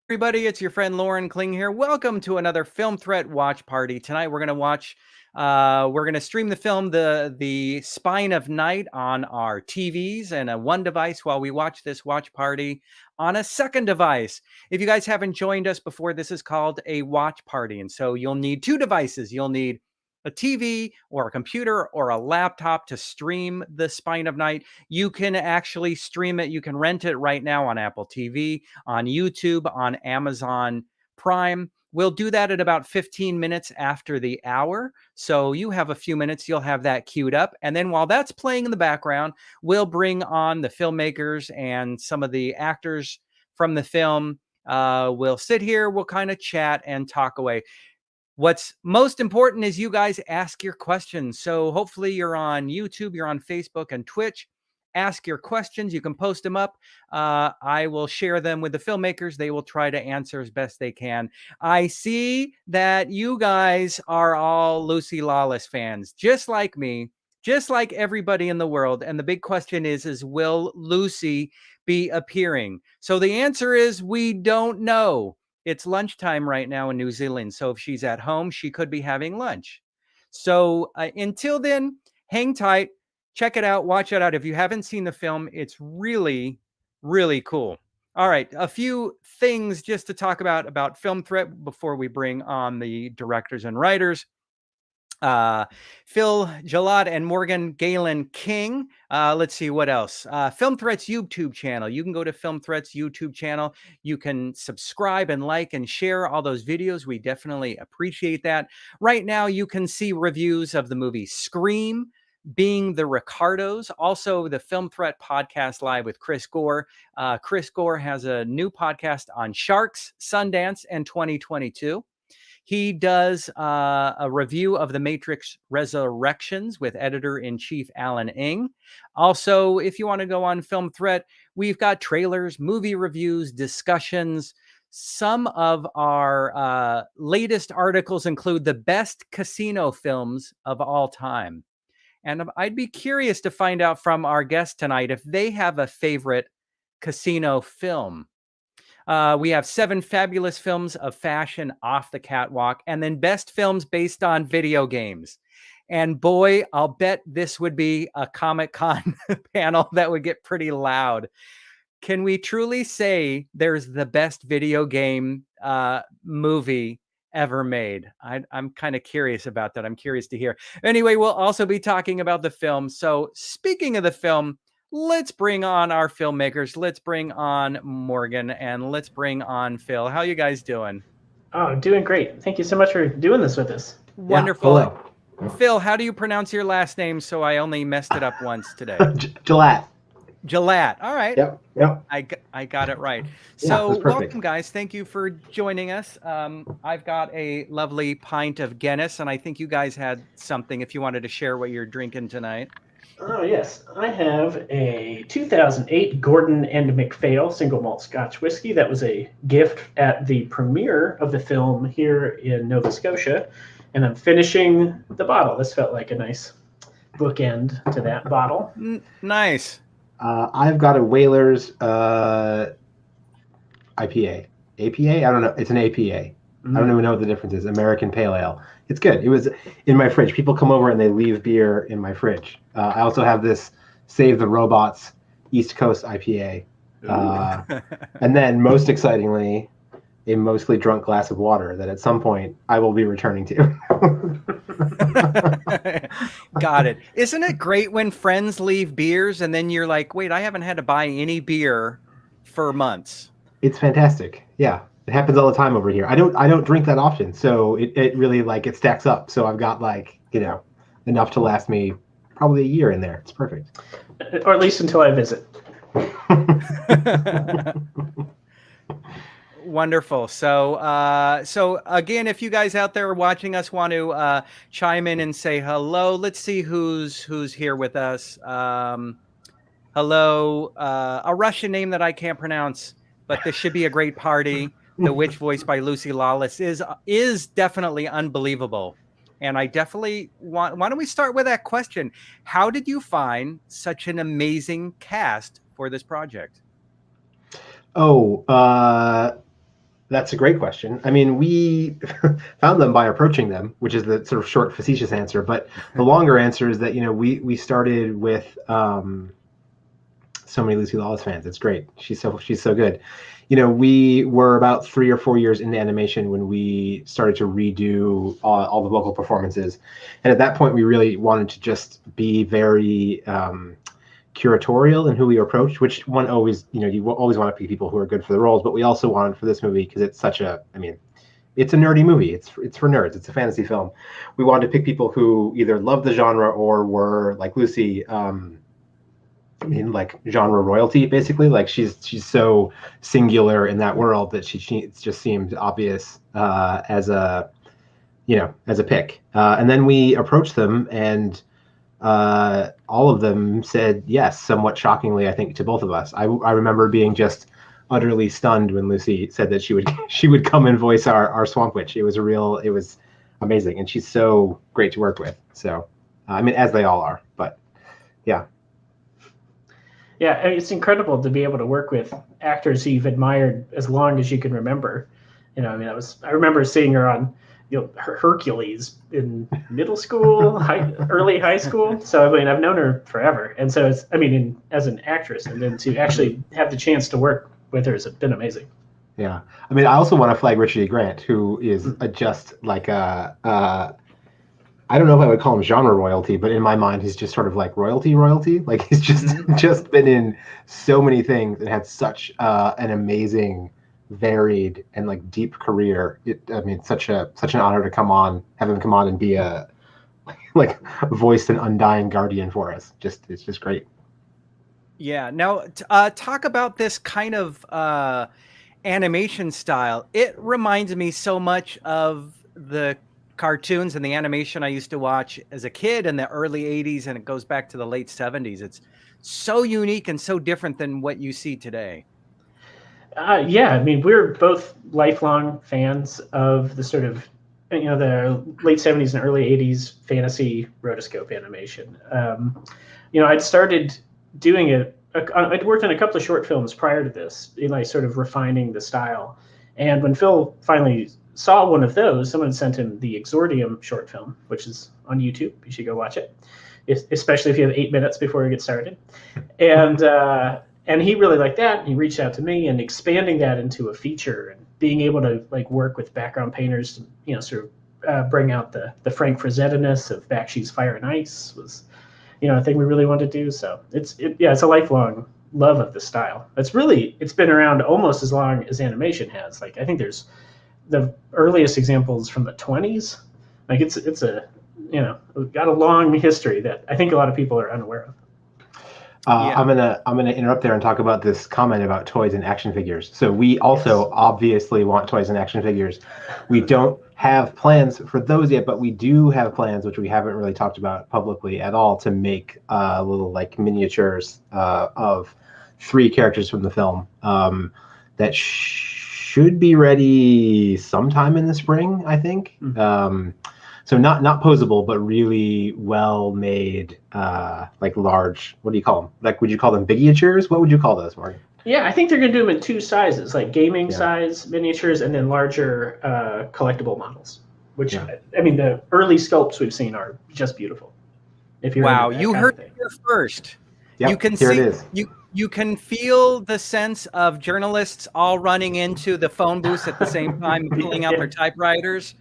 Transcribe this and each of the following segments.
Everybody, it's your friend Lauren Kling here. Welcome to another Film Threat watch party. Tonight we're going to stream the film The Spine of Night on our TVs and a one device while we watch this watch party on a second device. If you guys haven't joined us before, this is called a watch party, and so you'll need two devices. You'll need a TV or a computer or a laptop to stream The Spine of Night. You can actually stream it. You can rent it right now on Apple TV, on YouTube, on Amazon Prime. We'll do that at about 15 minutes after the hour. So you have a few minutes, you'll have that queued up. And then while that's playing in the background, we'll bring on the filmmakers and some of the actors from the film. We'll sit here, we'll kind of chat and talk away. What's most important is you guys ask your questions. So hopefully you're on YouTube, you're on Facebook and Twitch. Ask your questions. You can post them up. I will share them with the filmmakers. They will try to answer as best they can. I see that you guys are all Lucy Lawless fans, just like me, just like everybody in the world. And the big question is will Lucy be appearing? So the answer is we don't know. It's lunchtime right now in New Zealand. So if she's at home, she could be having lunch. So until then, hang tight. Check it out. Watch it out. If you haven't seen the film, it's really, really cool. All right. A few things just to talk about Film Threat before we bring on the directors and writers. Phil Gelatt and Morgan Galen King. Let's see what else. Film Threat's YouTube channel. You can go to Film Threat's YouTube channel. You can subscribe and like and share all those videos. We definitely appreciate that. Right now, you can see reviews of the movie Scream, Being the Ricardos, also the Film Threat podcast live with Chris Gore. Chris Gore has a new podcast on Sharks, Sundance, and 2022. He does a review of The Matrix Resurrections with editor-in-chief Alan Ng. Also, if you want to go on Film Threat, we've got trailers, movie reviews, discussions. Some of our latest articles include the best casino films of all time. And I'd be curious to find out from our guest tonight if they have a favorite casino film. We have 7 fabulous films of fashion off the catwalk, and then best films based on video games. And boy, I'll bet this would be a Comic-Con panel that would get pretty loud. Can we truly say there's the best video game movie ever made? I'm kind of curious about that. I'm curious to hear. Anyway, we'll also be talking about the film. So speaking of the film, let's bring on our filmmakers. Let's bring on Morgan and let's bring on Phil. How you guys doing? Oh, doing great. Thank you so much for doing this with us. Wonderful. Yeah, hello. Phil, how do you pronounce your last name so I only messed it up once today? Gelatt. Gelatt. All right. Yep. I got it right. Yeah, So that's perfect. welcome, guys. Thank you for joining us. I've got a lovely pint of Guinness, and I think you guys had something if you wanted to share what you're drinking tonight. Oh, yes. I have a 2008 Gordon and MacPhail single malt Scotch whiskey. That was a gift at the premiere of the film here in Nova Scotia. And I'm finishing the bottle. This felt like a nice bookend to that bottle. Nice. I've got a Whalers IPA. APA? I don't know. It's an APA. I don't even know what the difference is. American Pale Ale. It's good. It was in my fridge. People come over and they leave beer in my fridge. I also have this Save the Robots East Coast IPA. And then, most excitingly, a mostly drunk glass of water that at some point I will be returning to. Got it. Isn't it great when friends leave beers and then you're like, wait, I haven't had to buy any beer for months? It's fantastic. Yeah. It happens all the time over here. I don't drink that often, so it really it stacks up. So I've got enough to last me probably a year in there. It's perfect. Or at least until I visit. Wonderful. So again, if you guys out there watching us want to chime in and say hello, let's see who's here with us. Hello, a Russian name that I can't pronounce, but this should be a great party. The Witch, voiced by Lucy Lawless, is definitely unbelievable. And I definitely why don't we start with that question? How did you find such an amazing cast for this project? Oh, That's a great question. I mean, we found them by approaching them, which is the sort of short, facetious answer. But the longer answer is that, we started with so many Lucy Lawless fans. It's great. She's so good. We were about 3 or 4 years into animation when we started to redo all the vocal performances. And at that point, we really wanted to just be very curatorial in who we approached, which one always, you always want to pick people who are good for the roles, but we also wanted for this movie, because it's it's a nerdy movie. It's for nerds. It's a fantasy film. We wanted to pick people who either love the genre or were, like Lucy, like genre royalty, basically. Like she's so singular in that world that she just seemed obvious as a pick. And then we approached them, and all of them said yes, somewhat shockingly, I think, to both of us. I remember being just utterly stunned when Lucy said that she would come and voice our Swamp Witch. It was amazing, and she's so great to work with. So, as they all are, but yeah. Yeah, it's incredible to be able to work with actors who you've admired as long as you can remember. I remember seeing her on Hercules in middle school, early high school. So I've known her forever, and so as an actress, and then to actually have the chance to work with her has been amazing. Yeah, I also want to flag Richard E. Grant, who is just like I don't know if I would call him genre royalty, but in my mind, he's just sort of like royalty. Like he's just been in so many things and had such an amazing, varied, and like deep career. Such an honor to have him come on and be a voiced an undying guardian for us. It's just great. Yeah. Now, talk about this kind of animation style. It reminds me so much of the cartoons and the animation I used to watch as a kid in the early 80s, and it goes back to the late 70s. It's so unique and so different than what you see today. Yeah, we're both lifelong fans of the sort of the late 70s and early 80s fantasy rotoscope animation. I'd started doing it. I'd worked on a couple of short films prior to this, sort of refining the style. And when Phil finally saw one of those, someone sent him the Exordium short film, which is on YouTube. You should go watch it, especially if you have 8 minutes before you get started. And he really liked that. He reached out to me, and expanding that into a feature and being able to work with background painters to sort of bring out the Frank Frazetta-ness of Bakshi's Fire and Ice was a thing we really wanted to do. So it's a lifelong love of the style. It's been around almost as long as animation has. I think there's the earliest examples from the 20s. It's got a long history that I think a lot of people are unaware of. I'm gonna interrupt there and talk about this comment about toys and action figures. So we also obviously want toys and action figures. We don't have plans for those yet, but we do have plans, which we haven't really talked about publicly at all, to make little miniatures of 3 characters from the film that should be ready sometime in the spring, I think. So not posable, but really well made, large. What do you call them? Would you call them miniatures? What would you call those, Morgan? Yeah, I think they're going to do them in 2 sizes, gaming size miniatures, and then larger collectible models. Which the early sculpts we've seen are just beautiful. If you're you heard it here first. Yep, you can here see it is. You can feel the sense of journalists all running into the phone booths at the same time, pulling out their typewriters,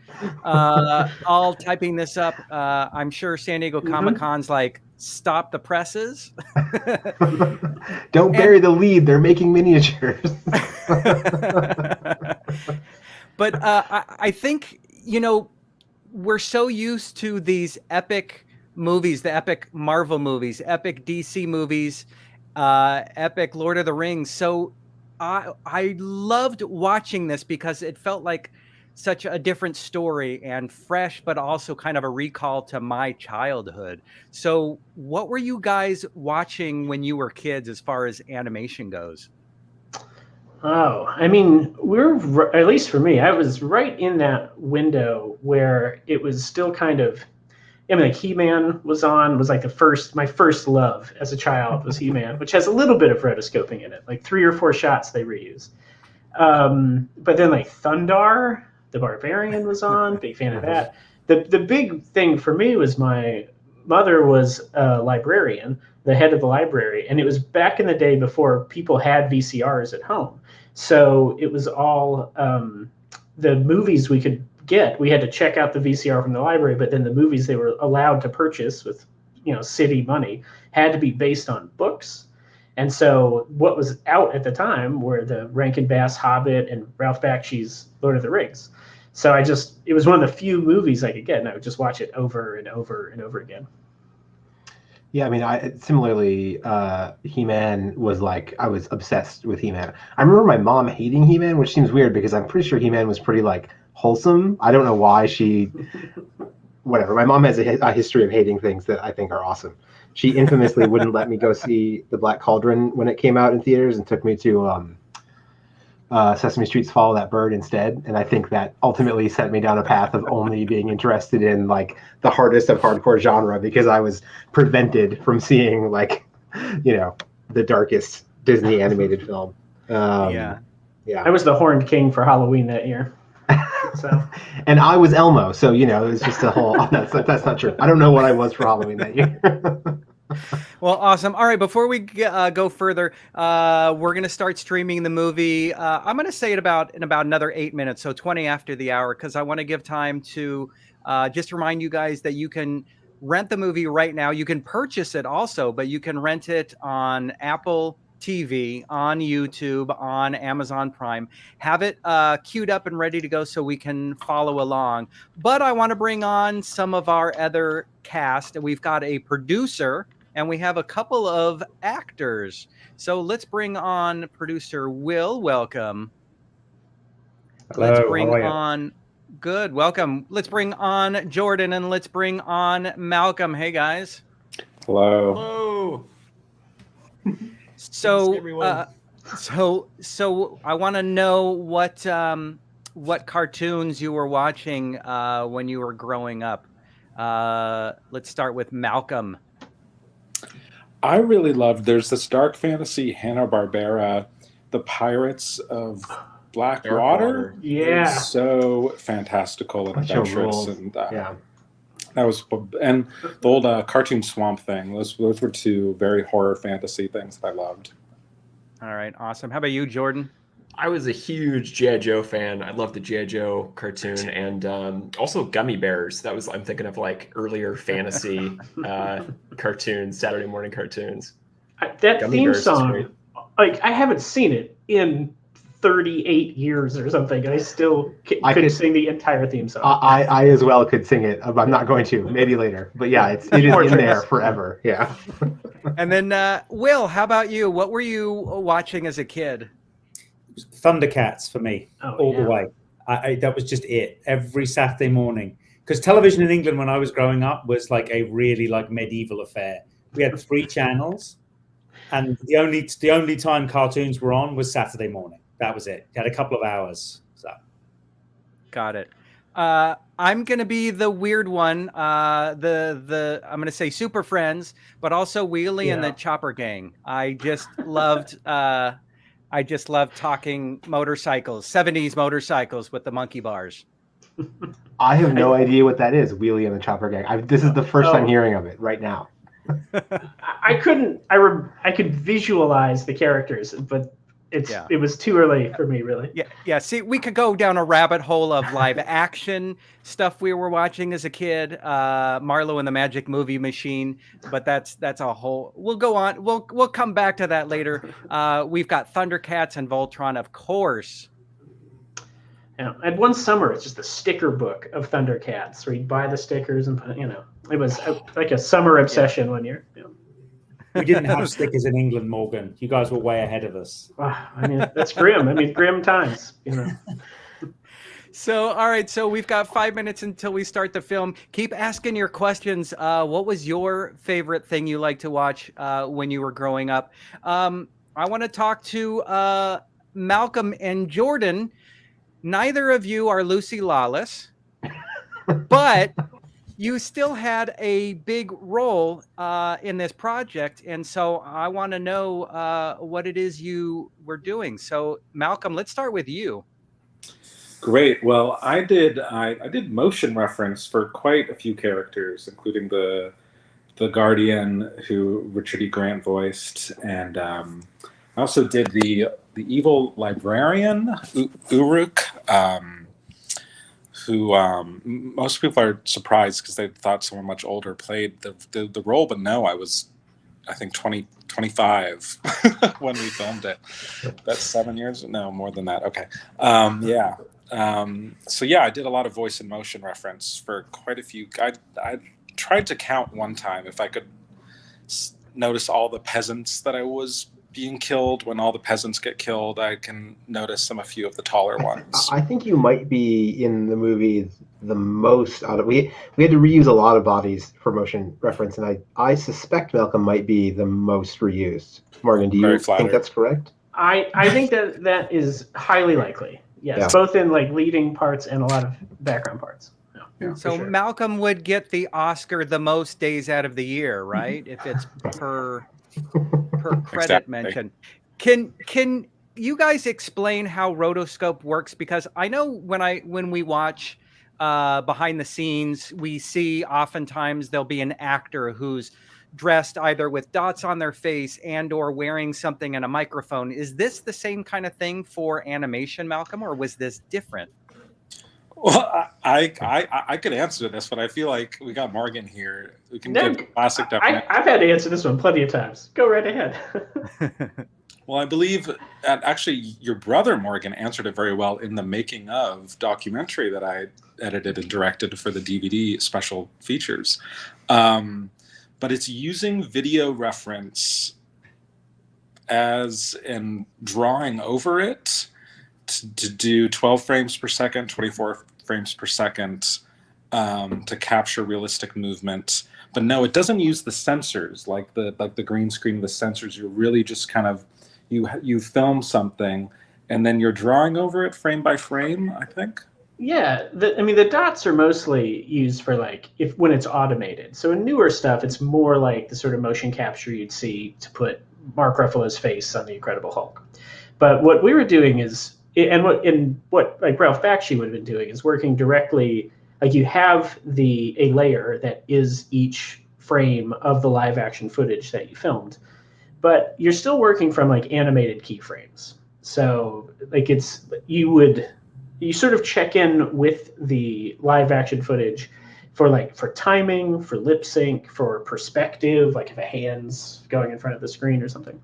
all typing this up. I'm sure San Diego Comic-Con's stop the presses. Don't bury the lead. They're making miniatures. But I think, we're so used to these epic movies, the epic Marvel movies, epic DC movies, epic Lord of the Rings. So I loved watching this because it felt like such a different story and fresh, but also kind of a recall to my childhood. So what were you guys watching when you were kids as far as animation goes? Oh, we're, at least for me, I was right in that window where it was still kind of, He-Man was my first love as a child was He-Man, which has a little bit of rotoscoping in it, 3 or 4 shots they reuse. But then like Thundar, the Barbarian was on. Big fan of that. The big thing for me was my mother was a librarian, the head of the library, and it was back in the day before people had VCRs at home. So it was all the movies we could get. We had to check out the VCR from the library, but then the movies they were allowed to purchase with city money had to be based on books. And so what was out at the time were the Rankin Bass Hobbit and Ralph Bakshi's Lord of the Rings. So it was one of the few movies I could get, and I would just watch it over and over and over again. Yeah, I mean, similarly, He-Man was like, I was obsessed with He-Man. I remember my mom hating He-Man, which seems weird because I'm pretty sure He-Man was pretty like wholesome. I don't know why whatever. My mom has a history of hating things that I think are awesome. She infamously wouldn't let me go see The Black Cauldron when it came out in theaters and took me to Sesame Street's Follow That Bird instead. And I think that ultimately set me down a path of only being interested in like the hardest of hardcore genre because I was prevented from seeing like, the darkest Disney animated film. Yeah. I was the Horned King for Halloween that year. So. And I was Elmo, so it was just a whole. That's not true. I don't know what I was for Halloween that year. Well, awesome. All right, before we go further, we're going to start streaming the movie. I'm going to say it in about another 8 minutes, so 20 after the hour, because I want to give time to just remind you guys that you can rent the movie right now. You can purchase it also, but you can rent it on Apple TV, on YouTube, on Amazon Prime. Have it queued up and ready to go so we can follow along. But I want to bring on some of our other cast. We've got a producer and we have a couple of actors. So let's bring on producer Will. Welcome. Hello, let's bring how are you? on good. Welcome. Let's bring on Jordan and let's bring on Malcolm. Hey guys. Hello. Hello. So I want to know what cartoons you were watching when you were growing up. Let's start with Malcolm. I really loved, there's this dark fantasy Hanna-Barbera, The Pirates of Blackwater. Yeah. So fantastical and adventurous. And yeah. That was, and the old Cartoon Swamp Thing. Those were two very horror fantasy things that I loved. All right, awesome. How about you, Jordan? I was a huge G.I. Joe fan. I loved the G.I. Joe cartoon and also Gummy Bears. I'm thinking of like earlier fantasy cartoons, Saturday morning cartoons. That Gummy theme Bears song, like I haven't seen it in 38 years or something, and I still could sing the entire theme song. I as well could sing it. I'm not going to. Maybe later. But yeah, it is in there forever. Yeah. And then, Will, how about you? What were you watching as a kid? Thundercats for me, all the way. That was just it. Every Saturday morning. Because television in England when I was growing up was like a really like medieval affair. We had 3 channels, and the only time cartoons were on was Saturday morning. That was it. Had a couple of hours. So, got it. I'm gonna be the weird one. I'm gonna say Super Friends, but also Wheelie and the Chopper Gang. I just loved talking motorcycles, 70s motorcycles with the monkey bars. I have no idea what that is, Wheelie and the Chopper Gang. This is the first time hearing of it right now. I could visualize the characters, but it was too early for me, really. Yeah. See, we could go down a rabbit hole of live action stuff we were watching as a kid, Marlowe and the Magic Movie Machine, but that's a whole. We'll go on. We'll come back to that later. We've got Thundercats and Voltron, of course. Yeah, and one summer it's just a sticker book of Thundercats where you buy the stickers and put, it was like a summer obsession one year. Yeah. We didn't have stickers in England, Morgan. You guys were way ahead of us. I mean, that's grim. Grim times. So, all right. So we've got 5 minutes until we start the film. Keep asking your questions. What was your favorite thing you liked to watch when you were growing up? I want to talk to Malcolm and Jordan. Neither of you are Lucy Lawless, but you still had a big role in this project, and so I want to know what it is you were doing. So, Malcolm, let's start with you. Great. Well, I did motion reference for quite a few characters, including the Guardian, who Richard E. Grant voiced, and I also did the evil librarian Uruk, who most people are surprised because they thought someone much older played the role, but no, I was, I think, 25 when we filmed it. That's 7 years? No, more than that. Okay. Yeah. So yeah, I did a lot of voice and motion reference for quite a few. I tried to count one time if I could notice all the peasants that I was being killed. When all the peasants get killed, I can notice a few of the taller ones. I think you might be in the movie the most out of. We had to reuse a lot of bodies for motion reference, and I suspect Malcolm might be the most reused. Morgan, do you think that's correct? I think that is highly likely. Yes, Yeah. Both in like leading parts and a lot of background parts. Yeah, so sure. Malcolm would get the Oscar the most days out of the year, right? If it's per credit mention. Can you guys explain how rotoscope works? Because I know when we watch behind the scenes, we see oftentimes there'll be an actor who's dressed either with dots on their face and or wearing something in a microphone. Is this the same kind of thing for animation, Malcolm, or was this different? Well, I could answer this, but I feel like we got Morgan here. We can give classic definition. I've had to answer this one plenty of times. Go right ahead. Well, I believe actually your brother Morgan answered it very well in the making of documentary that I edited and directed for the DVD special features. But it's using video reference as in drawing over it to do 12 frames per second, 24 frames per second to capture realistic movement. But no, it doesn't use the sensors like the green screen, the sensors. You're really just kind of, you film something and then you're drawing over it frame by frame, I think. Yeah, the dots are mostly used for like when it's automated. So in newer stuff, it's more like the sort of motion capture you'd see to put Mark Ruffalo's face on the Incredible Hulk. But what we were doing is, and what like Ralph Bakshi would have been doing is working directly, like you have a layer that is each frame of the live action footage that you filmed, but you're still working from like animated keyframes. So like you sort of check in with the live action footage for timing, for lip sync, for perspective, like if a hand's going in front of the screen or something.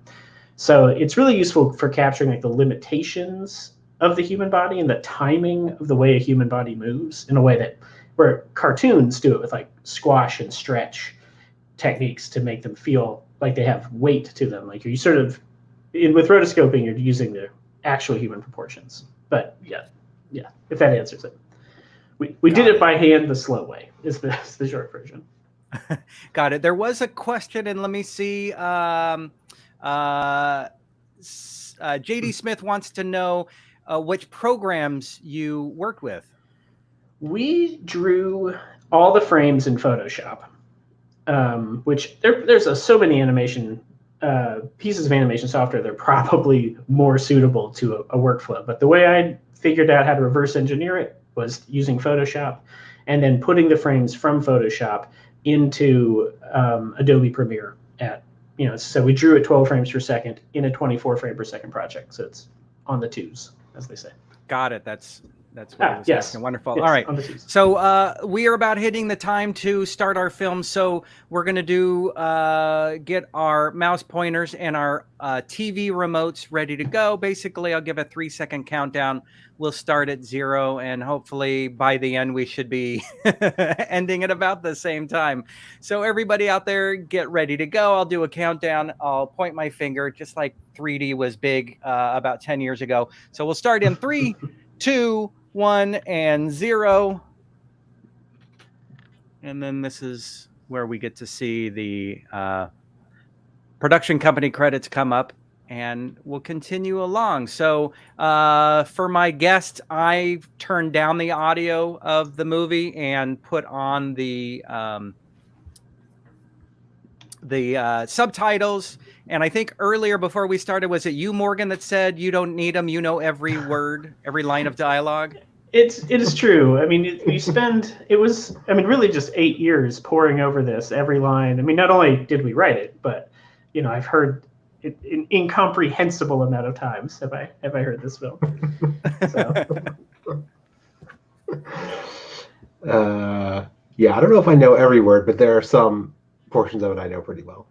So it's really useful for capturing like the limitations of the human body and the timing of the way a human body moves in a way that where cartoons do it with like squash and stretch techniques to make them feel like they have weight to them. Like you sort of with rotoscoping, you're using the actual human proportions. But yeah, if that answers it. We did it by hand the slow way is the short version. Got it. There was a question, and let me see. JD Smith wants to know which programs you worked with. We drew all the frames in Photoshop, which there's so many animation pieces of animation software that are probably more suitable to a workflow. But the way I figured out how to reverse engineer it was using Photoshop and then putting the frames from Photoshop into Adobe Premiere so we drew at 12 frames per second in a 24 frame per second project. So it's on the twos, as they say. Got it. That's what I was asking. Wonderful. Yes, all right. So we are about hitting the time to start our film. So we're going to get our mouse pointers and our TV remotes ready to go. Basically, I'll give a 3-second countdown. We'll start at 0, and hopefully by the end we should be ending at about the same time. So everybody out there, get ready to go. I'll do a countdown. I'll point my finger, just like 3D was big about 10 years ago. So we'll start in 3, 2, 1, and 0. And then this is where we get to see the production company credits come up. and we'll continue along. So for my guest, I turned down the audio of the movie and put on the subtitles. And I think earlier before we started, was it you, Morgan, that said you don't need them? You know every word, every line of dialogue. It is true. I mean, it was really just 8 years poring over this, every line. I mean, not only did we write it, but I've heard it an incomprehensible amount of times. Have I heard this film? Yeah, I don't know if I know every word, but there are some portions of it I know pretty well.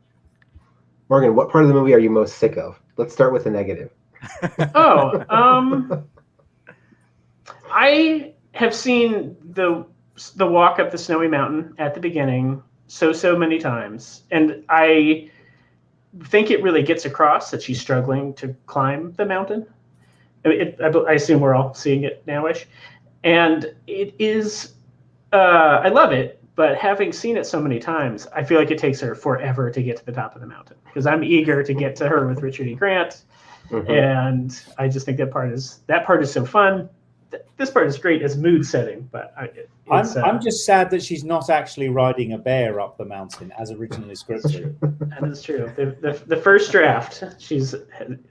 Morgan, what part of the movie are you most sick of? Let's start with the negative. I have seen the walk up the snowy mountain at the beginning so many times, and I think it really gets across that she's struggling to climb the mountain. I assume we're all seeing it nowish, and it is. I love it, but having seen it so many times, I feel like it takes her forever to get to the top of the mountain, because I'm eager to get to her with Richard E. Grant, and I just think that part is so fun. This part is great as mood setting, but I'm just sad that she's not actually riding a bear up the mountain as originally scripted. That is true. The first draft, she's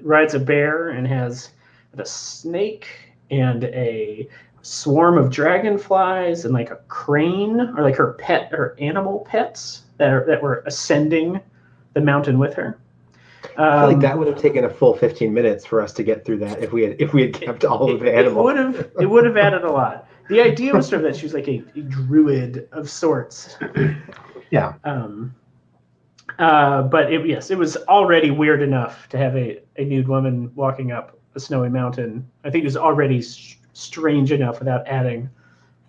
rides a bear and has a snake and a swarm of dragonflies and like a crane, or like her animal pets that were ascending the mountain with her. I feel like that would have taken a full 15 minutes for us to get through that if we had kept all of the animals. It would have added a lot. The idea was sort of that she was like a druid of sorts. Yeah. But it was already weird enough to have a nude woman walking up a snowy mountain. I think it was already strange enough without adding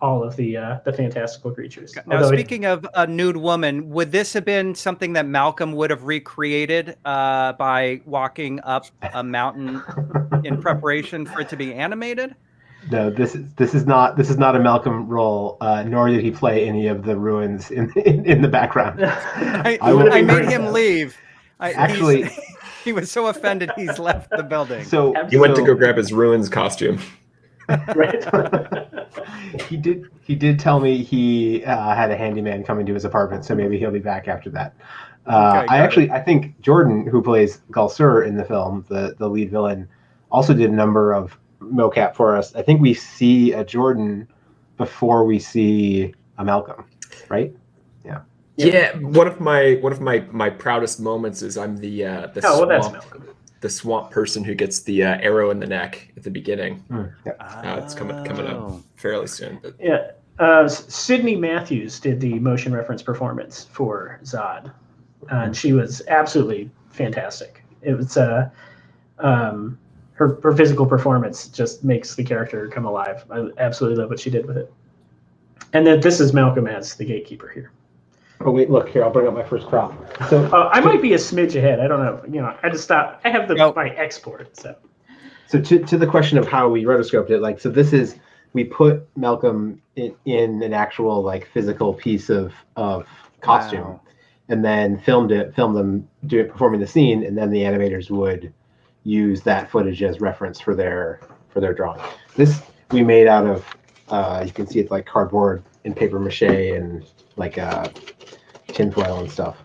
all of the fantastical creatures. Now, speaking of a nude woman, would this have been something that Malcolm would have recreated by walking up a mountain in preparation for it to be animated? No, this is not a Malcolm role, nor did he play any of the ruins in the background. I made him leave. Actually, he was so offended he's left the building. So he went to go grab his ruins costume. Right. He did tell me he had a handyman coming to his apartment, so maybe he'll be back after that. I think Jordan, who plays Gulsur in the film, the lead villain, also did a number of mocap for us. I think we see a Jordan before we see a Malcolm, right? Yeah. One of my proudest moments is I'm the swamp person who gets the arrow in the neck at the beginning. It's coming up fairly soon. But... Yeah, Sydney Matthews did the motion reference performance for Zod, and she was absolutely fantastic. It was her physical performance just makes the character come alive. I absolutely love what she did with it. And then this is Malcolm as the gatekeeper here. Oh wait, look here. I'll bring up my first crop. So I might be a smidge ahead. I don't know. I just thought I have my export. So to the question of how we rotoscoped it, we put Malcolm in an actual like physical piece of costume, and then filmed them performing the scene, and then the animators would use that footage as reference for their drawing. This we made out of you can see it's like cardboard and paper mache and like tinfoil and stuff.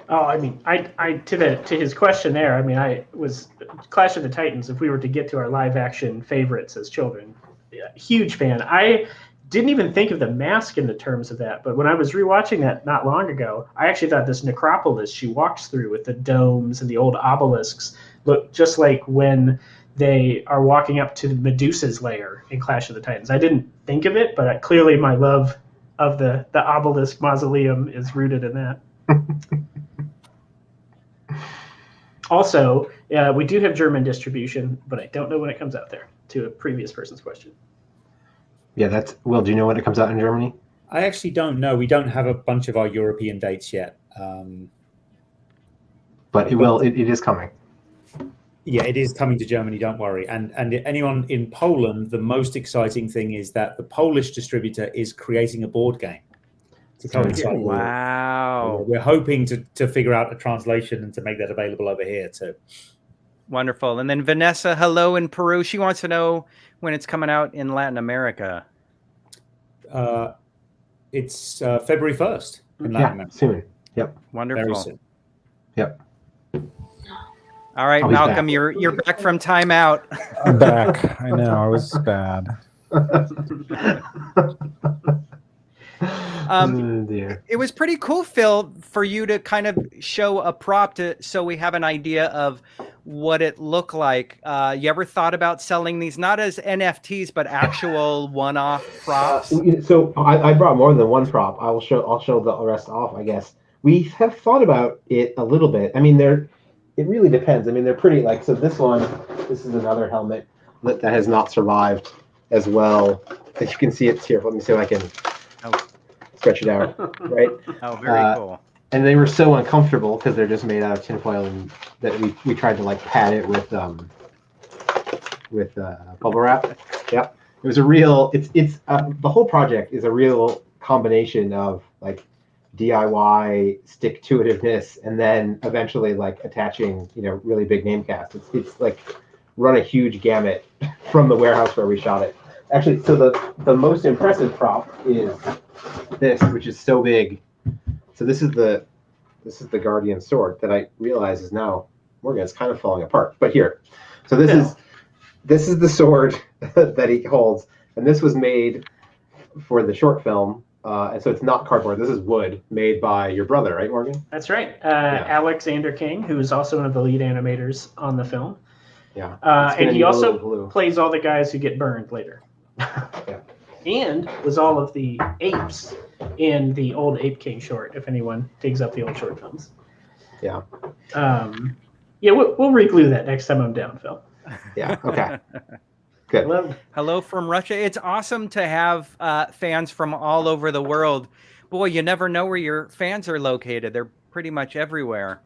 Oh, I mean, to his question there. I mean, I was Clash of the Titans. If we were to get to our live action favorites as children, huge fan. I didn't even think of the mask in the terms of that, but when I was rewatching that not long ago, I actually thought this necropolis she walks through with the domes and the old obelisks looked just like when they are walking up to Medusa's lair in Clash of the Titans. I didn't think of it, but clearly my love of the obelisk mausoleum is rooted in that. Also, we do have German distribution, but I don't know when it comes out there, to a previous person's question. Yeah, Will, do you know when it comes out in Germany? I actually don't know. We don't have a bunch of our European dates yet. But it is coming. Yeah, it is coming to Germany, don't worry. And anyone in Poland, the most exciting thing is that the Polish distributor is creating a board game. to coincide. Wow. We're hoping to figure out a translation and to make that available over here too. Wonderful. And then Vanessa, hello in Peru. She wants to know when it's coming out in Latin America. It's February 1st in Latin America. Soon. Yep. Wonderful. Very soon. Yep. All right, Malcolm, you're back from timeout. I'm back. I know, it was bad. It was pretty cool, Phil, for you to kind of show a prop so we have an idea of what it looked like. You ever thought about selling these not as NFTs but actual one-off props? So I brought more than one prop. I'll show the rest off, I guess. We have thought about it a little bit. I mean, it really depends. I mean, they're pretty so this is another helmet that has not survived as well. As you can see, it's here. Let me see if I can stretch it out, right? Oh, very cool. And they were so uncomfortable because they're just made out of tinfoil, and that we tried to pad it with bubble wrap. Yep. It was a real. It's the whole project is a real combination of DIY stick-to-itiveness and then eventually attaching really big name casts. It's run a huge gamut from the warehouse where we shot it. Actually, so the most impressive prop is this, which is so big. So this is the Guardian sword that I realize is now, Morgan, it's kind of falling apart. But here, so this is the sword that he holds, and this was made for the short film. And so it's not cardboard. This is wood made by your brother, right, Morgan? That's right. Alexander King, who is also one of the lead animators on the film. Yeah. And he also plays all the guys who get burned later. Yeah. And was all of the apes in the old Ape King short, if anyone digs up the old short films. Yeah. We'll re-glue that next time I'm down, Phil. Yeah, okay. Good. Hello from Russia. It's awesome to have fans from all over the world. Boy, you never know where your fans are located. They're pretty much everywhere.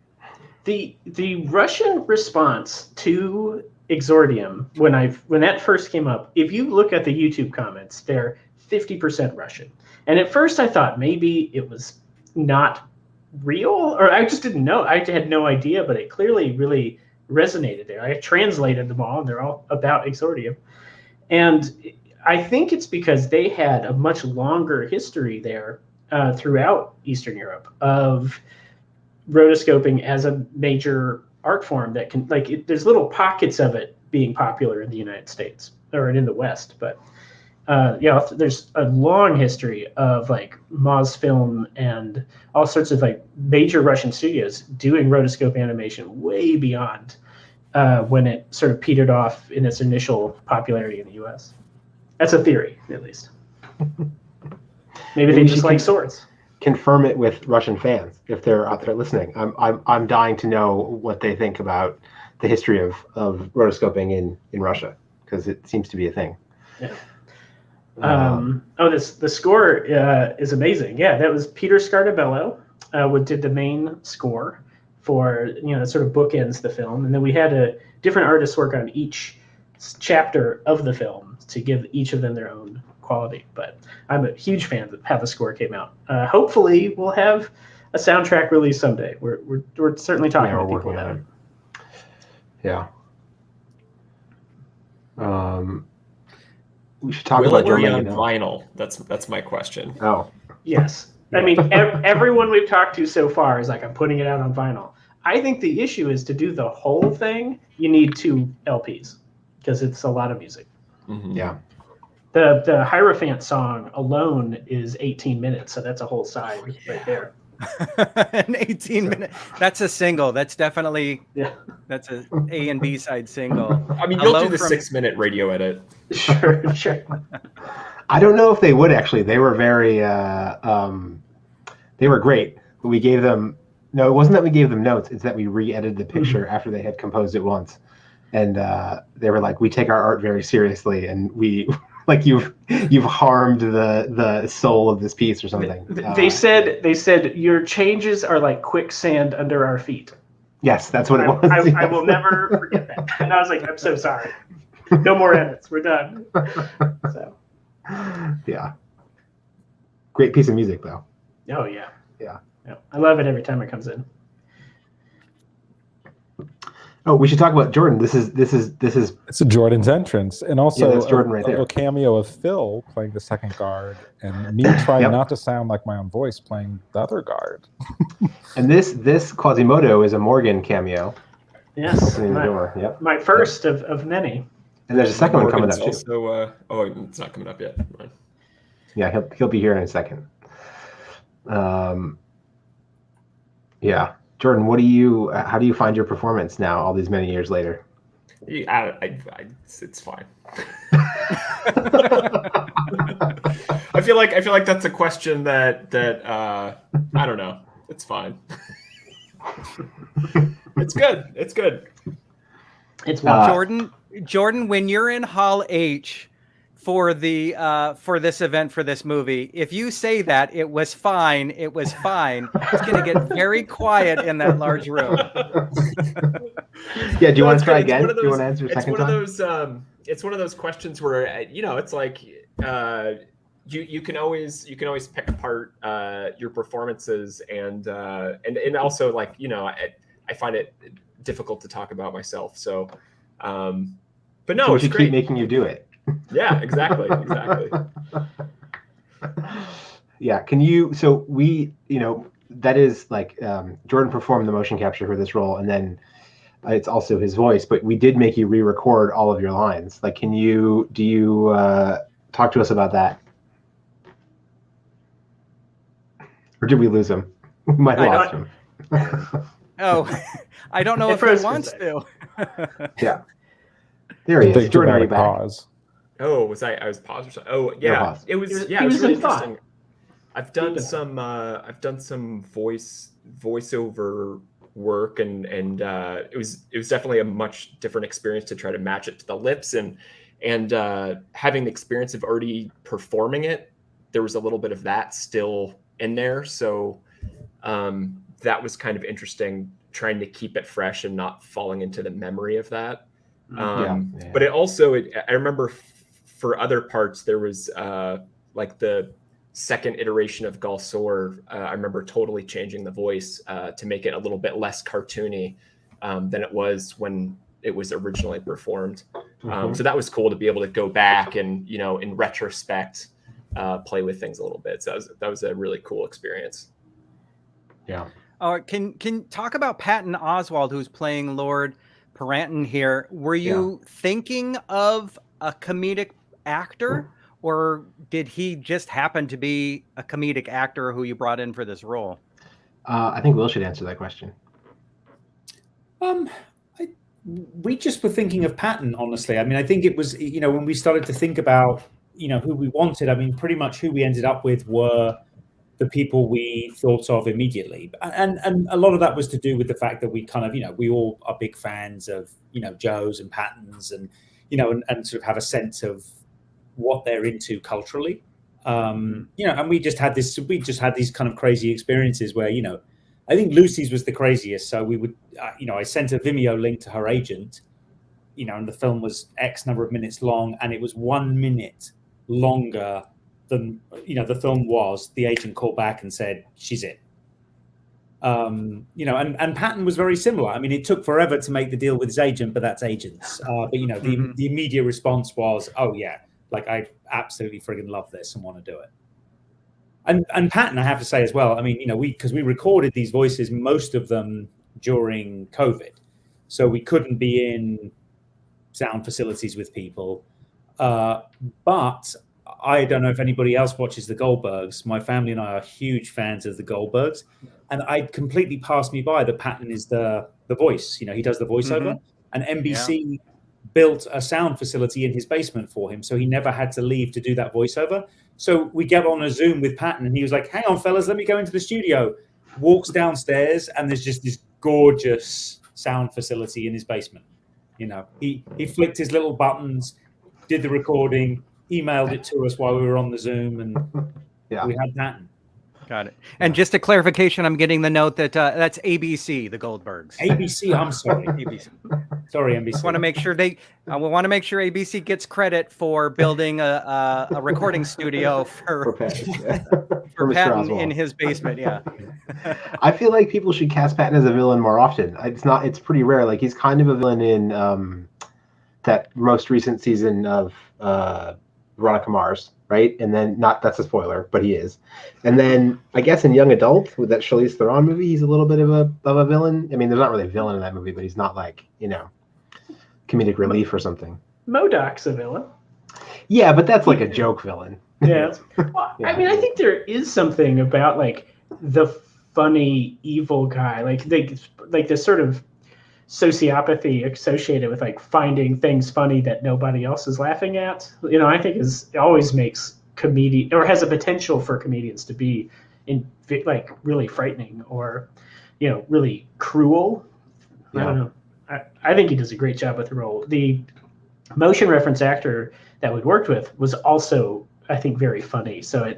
The Russian response to Exordium, when that first came up, if you look at the YouTube comments, they're 50% Russian. And at first I thought maybe it was not real, or I just didn't know. I had no idea, but it clearly really resonated there. I translated them all, and they're all about Exordium. And I think it's because they had a much longer history there throughout Eastern Europe of rotoscoping as a major art form that can, there's little pockets of it being popular in the United States or in the West, but there's a long history of Mosfilm and all sorts of major Russian studios doing rotoscope animation way beyond when it sort of petered off in its initial popularity in the U.S. That's a theory, at least. Maybe they just like swords. Confirm it with Russian fans if they're out there listening. I'm dying to know what they think about the history of rotoscoping in Russia, because it seems to be a thing. Yeah. The score is amazing. Yeah, that was Peter Scartabello who did the main score for, that sort of bookends the film, and then we had a different artist work on each chapter of the film to give each of them their own quality. But I'm a huge fan of how the score came out. Hopefully, we'll have a soundtrack release someday. We're certainly talking to people about it. Yeah. We should talk about Germany on vinyl. That's my question. Oh, yes. I mean, everyone we've talked to so far is I'm putting it out on vinyl. I think the issue is to do the whole thing, you need 2 LPs because it's a lot of music. Mm-hmm. Yeah. The Hierophant song alone is 18 minutes, so that's a whole side right there. An 18-minute. That's a single. That's definitely that's a A and B side single. I mean, you'll do the 6-minute radio edit. Sure. I don't know if they would actually. They were very they were great. We gave them it wasn't that we gave them notes, it's that we re-edited the picture after they had composed it once. And they were like, we take our art very seriously, and we you've harmed the soul of this piece or something. They said your changes are like quicksand under our feet. Yes, that's what it was. I will never forget that. And I was like, I'm so sorry. No more edits. We're done. So. Yeah. Great piece of music, though. Oh yeah. Yeah. I love it every time it comes in. Oh, we should talk about Jordan. This is It's a Jordan's entrance, and also that's Jordan right a there. little cameo of Phil playing the second guard, and me trying not to sound like my own voice playing the other guard. And this Quasimodo is a Morgan cameo. Yes. Opening the door. Yep. My first of many. And there's a second one coming up too. Also, it's not coming up yet. Right. Yeah, he'll be here in a second. Yeah. Jordan, how do you find your performance now, all these many years later? It's fine. I feel like that's a question that I don't know. It's fine. It's good. It's good. It's Jordan, when you're in Hall H for this event, for this movie, if you say that it was fine, it's going to get very quiet in that large room. Yeah, do you want to try again? Do you want to answer a second time? It's one of those questions where it's like you can always pick apart your performances and also like I find it difficult to talk about myself. So, but no, we it's should great. Keep making you do it. Yeah, exactly. Yeah, can you? So we, that is like Jordan performed the motion capture for this role, and then it's also his voice. But we did make you re-record all of your lines. Like, do you talk to us about that? Or did we lose him? We might have lost him. Oh, I don't know if he wants to. Yeah. There he is. Jordan, are you back? Pause. Oh, was I was paused or something? Oh, yeah. No, it was really interesting. I've done some voiceover work and it was definitely a much different experience to try to match it to the lips and having the experience of already performing it, there was a little bit of that still in there. So that was kind of interesting, trying to keep it fresh and not falling into the memory of that. But it also, I remember for other parts, there was like the second iteration of Galsor. I remember totally changing the voice to make it a little bit less cartoony than it was when it was originally performed. So that was cool to be able to go back and, in retrospect, play with things a little bit. So that was a really cool experience. Yeah. Can talk about Patton Oswalt, who's playing Lord Paranton here. Were you thinking of a comedic actor, or did he just happen to be a comedic actor who you brought in for this role? I think Will should answer that question. We just were thinking of Patton, honestly. I mean, I think it was, when we started to think about, who we wanted, I mean, pretty much who we ended up with were the people we thought of immediately. And a lot of that was to do with the fact that we kind of, we all are big fans of, Joe's and Patton's and, and sort of have a sense of what they're into culturally. And we just had these kind of crazy experiences where, I think Lucy's was the craziest. So we would, I sent a Vimeo link to her agent, and the film was X number of minutes long, and it was 1 minute longer than, the film was. The agent called back and said, she's in. And Patton was very similar. I mean, it took forever to make the deal with his agent, but that's agents. But, the immediate response was, oh, yeah, like I absolutely friggin' love this and want to do it. And Patton, I have to say as well, I mean, because we recorded these voices, most of them during COVID. So we couldn't be in sound facilities with people. But I don't know if anybody else watches the Goldbergs. My family and I are huge fans of the Goldbergs. And it completely passed me by that Patton is the voice. He does the voiceover. And NBC built a sound facility in his basement for him. So he never had to leave to do that voiceover. So we get on a Zoom with Patton and he was like, hang on, fellas, let me go into the studio. Walks downstairs and there's just this gorgeous sound facility in his basement. He flicked his little buttons, did the recording, emailed it to us while we were on the Zoom, and we had Patton. Got it. And just a clarification, I'm getting the note that that's ABC, the Goldbergs. ABC, I'm sorry. ABC. Sorry, NBC. Want to make sure we want to make sure ABC gets credit for building a recording studio for Patton, for Mr. Patton Oswalt. in his basement. Yeah. I feel like people should cast Patton as a villain more often. It's pretty rare. Like, he's kind of a villain in that most recent season of Veronica Mars, right? And then, that's a spoiler, but he is. And then I guess in Young Adult with that Charlize Theron movie, he's a little bit of a villain. I mean, there's not really a villain in that movie, but he's not like, comedic relief or something. MODOK's a villain. Yeah, but that's like a joke villain. Yeah. Well, Yeah. I mean, I think there is something about like the funny evil guy, like this sort of sociopathy associated with like finding things funny that nobody else is laughing at. I think it always makes comedian, or has a potential for comedians to be like really frightening or really cruel. Yeah. I don't know. I think he does a great job with the role. The motion reference actor that we worked with was also, I think, very funny. So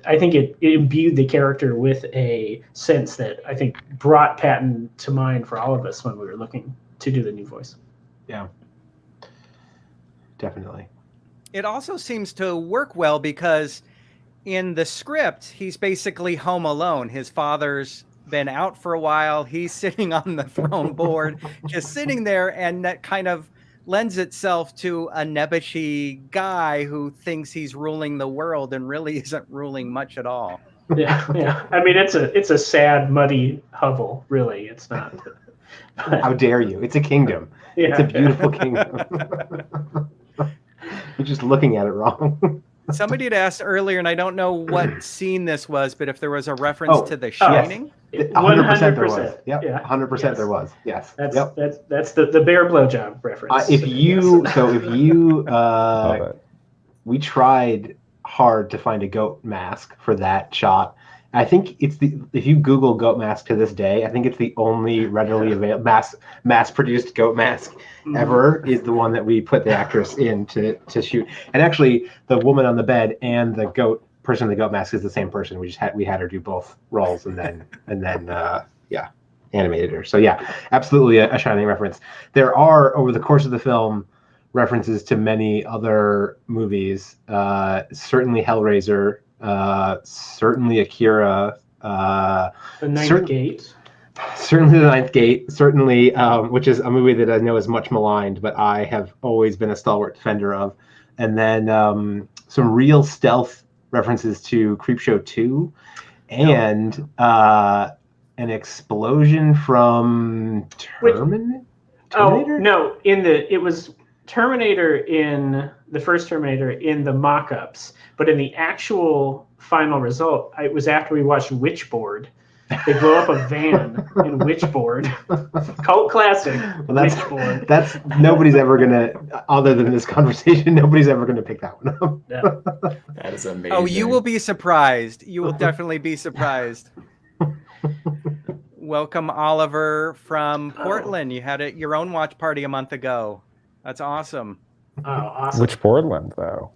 I think it imbued the character with a sense that I think brought Patton to mind for all of us when we were looking to do the new voice. Yeah, definitely. It also seems to work well because in the script, he's basically home alone. His father's been out for a while. He's sitting on the throne board, just sitting there, and that kind of lends itself to a nebbishy guy who thinks he's ruling the world and really isn't ruling much at all. Yeah. I mean, it's a sad, muddy hovel. Really, it's not. How dare you? It's a kingdom. Yeah. It's a beautiful kingdom. You're just looking at it wrong. Somebody had asked earlier, and I don't know what scene this was, but if there was a reference to The Shining. 100% there was. Yep. Yeah. 100% there was. Yes. That's yep. that's the bear blowjob reference. We tried hard to find a goat mask for that shot. I think if you Google goat mask to this day, I think it's the only readily available mass produced goat mask ever, is the one that we put the actress in to shoot. And actually, the woman on the bed and the person in the goat mask is the same person. We had her do both roles and then animated her. So yeah, absolutely a Shining reference. There are, over the course of the film, references to many other movies. Certainly Hellraiser. Certainly Akira. The Ninth Gate. Certainly The Ninth Gate. Certainly, which is a movie that I know is much maligned, but I have always been a stalwart defender of. And then some real stealth references to Creepshow 2, and an explosion from Terminator. Oh no! It was Terminator in the first Terminator in the mock-ups, but in the actual final result, it was after we watched Witchboard. They blow up a van in Witchboard. Cult classic. Well, Witchboard. That's nobody's ever gonna, other than this conversation, nobody's ever gonna pick that one up. Yeah. That is amazing. Oh, you will be surprised. You will definitely be surprised. Welcome, Oliver from Portland. You had your own watch party a month ago. That's awesome. Oh, awesome. Which Portland, though?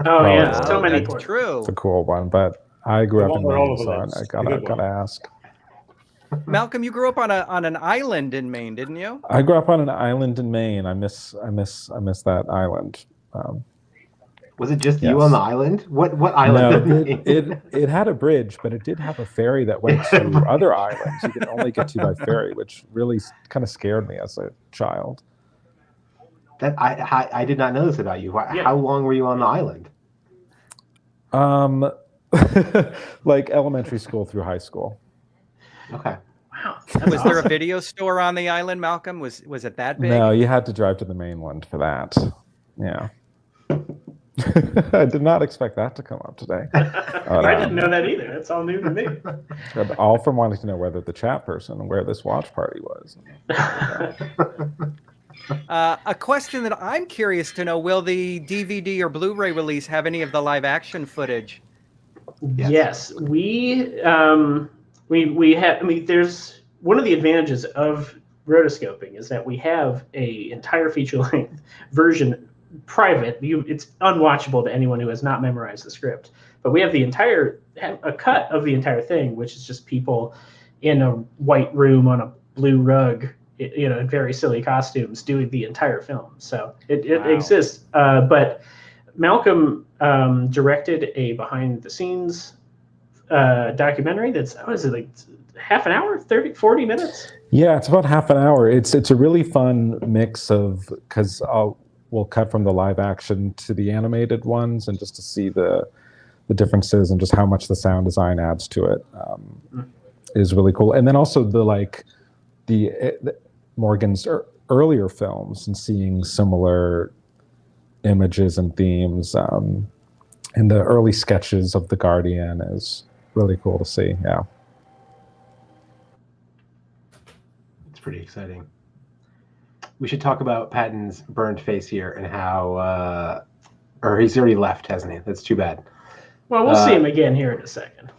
Oh yeah, so many. That's true. It's a cool one, but I grew up in Maine, so I good gotta ask. Malcolm, you grew up on an island in Maine, didn't you? I grew up on an island in Maine. I miss that island. Was it just you on the island? What island? No, it had a bridge, but it did have a ferry that went to other islands you could only get to by ferry, which really kind of scared me as a child. That I did not know this about you. How long were you on the island? Like elementary school through high school. Okay. Wow. Was there a video store on the island, Malcolm? Was it that big? No, you had to drive to the mainland for that. Yeah. I did not expect that to come up today. I didn't know that either. That's all new to me. All from wanting to know whether the chat person and where this watch party was. A question that I'm curious to know: will the DVD or Blu-ray release have any of the live-action footage? Yes, we have. I mean, there's one of the advantages of rotoscoping is that we have a entire feature-length version private. It's unwatchable to anyone who has not memorized the script. But we have a cut of the entire thing, which is just people in a white room on a blue rug, in very silly costumes, doing the entire film. So it exists. But Malcolm directed a behind-the-scenes documentary that's, what is it, like half an hour, 30, 40 minutes? Yeah, it's about half an hour. It's a really fun mix of, because we'll cut from the live action to the animated ones, and just to see the differences and just how much the sound design adds to it is really cool. And then also the Morgan's earlier films and seeing similar images and themes in the early sketches of The Guardian is really cool to see. Yeah. It's pretty exciting. We should talk about Patton's burned face here and how, or he's already left, hasn't he? That's too bad. Well, we'll see him again here in a second.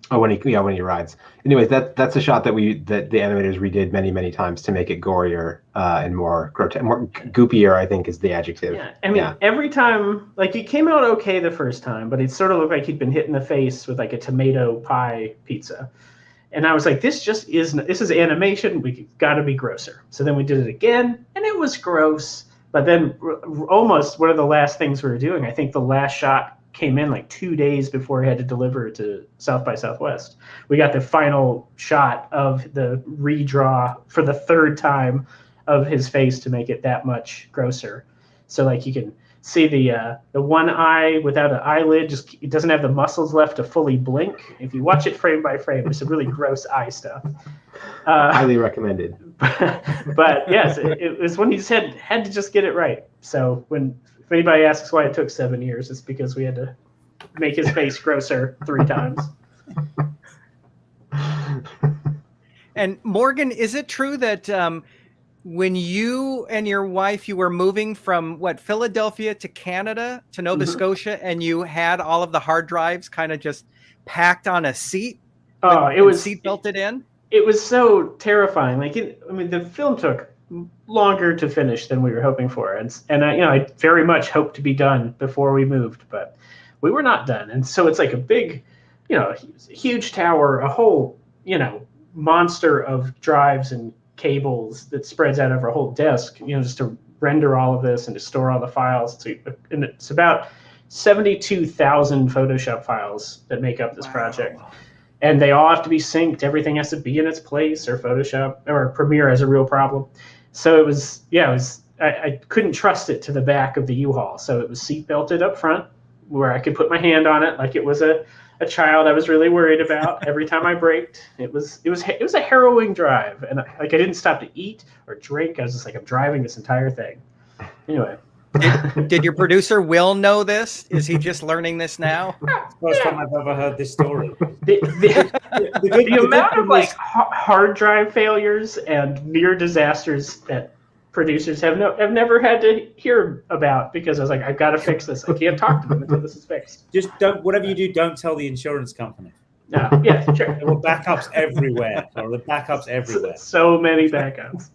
Oh, when he rides. Anyways, that's a shot that the animators redid many times to make it gorier and more grotesque, more goopier, I think is the adjective. Yeah, I mean, every time, like, it came out okay the first time, but it sort of looked like he'd been hit in the face with like a tomato pie pizza. And I was like, this is animation. We got to be grosser. So then we did it again, and it was gross. But then almost one of the last things we were doing, I think the last shot came in like 2 days before he had to deliver to South by Southwest. We got the final shot of the redraw for the third time of his face to make it that much grosser. So like you can see the one eye without an eyelid, it doesn't have the muscles left to fully blink. If you watch it frame by frame, there's some really gross eye stuff. Highly recommended. But yes, it was when he said had to just get it right. So if anybody asks why it took 7 years, it's because we had to make his face grosser 3 times. And Morgan, is it true that when you and your wife, you were moving from Philadelphia to Canada to Nova Scotia, and you had all of the hard drives kind of just packed on a seat? It was seat belted in. It was so terrifying. The film took longer to finish than we were hoping for, and I very much hoped to be done before we moved, but we were not done. And so it's like a big, huge tower, a whole, monster of drives and cables that spreads out over a whole desk, just to render all of this and to store all the files. And it's about 72,000 Photoshop files that make up this project. And they all have to be synced. Everything has to be in its place, or Photoshop or Premiere has a real problem. So I couldn't trust it to the back of the U-Haul. So it was seat belted up front where I could put my hand on it like it was a child I was really worried about. Every time I braked, it was a harrowing drive. And I didn't stop to eat or drink. I was just like, I'm driving this entire thing. Anyway. Did your producer Will know this? Is he just learning this now? First time I've ever heard this story. The amount of hard drive failures and near disasters that producers have never had to hear about, because I was like, I've got to fix this. I can't talk to them until this is fixed. Just whatever you do, don't tell the insurance company. No, yeah, sure. There were backups everywhere. So many backups.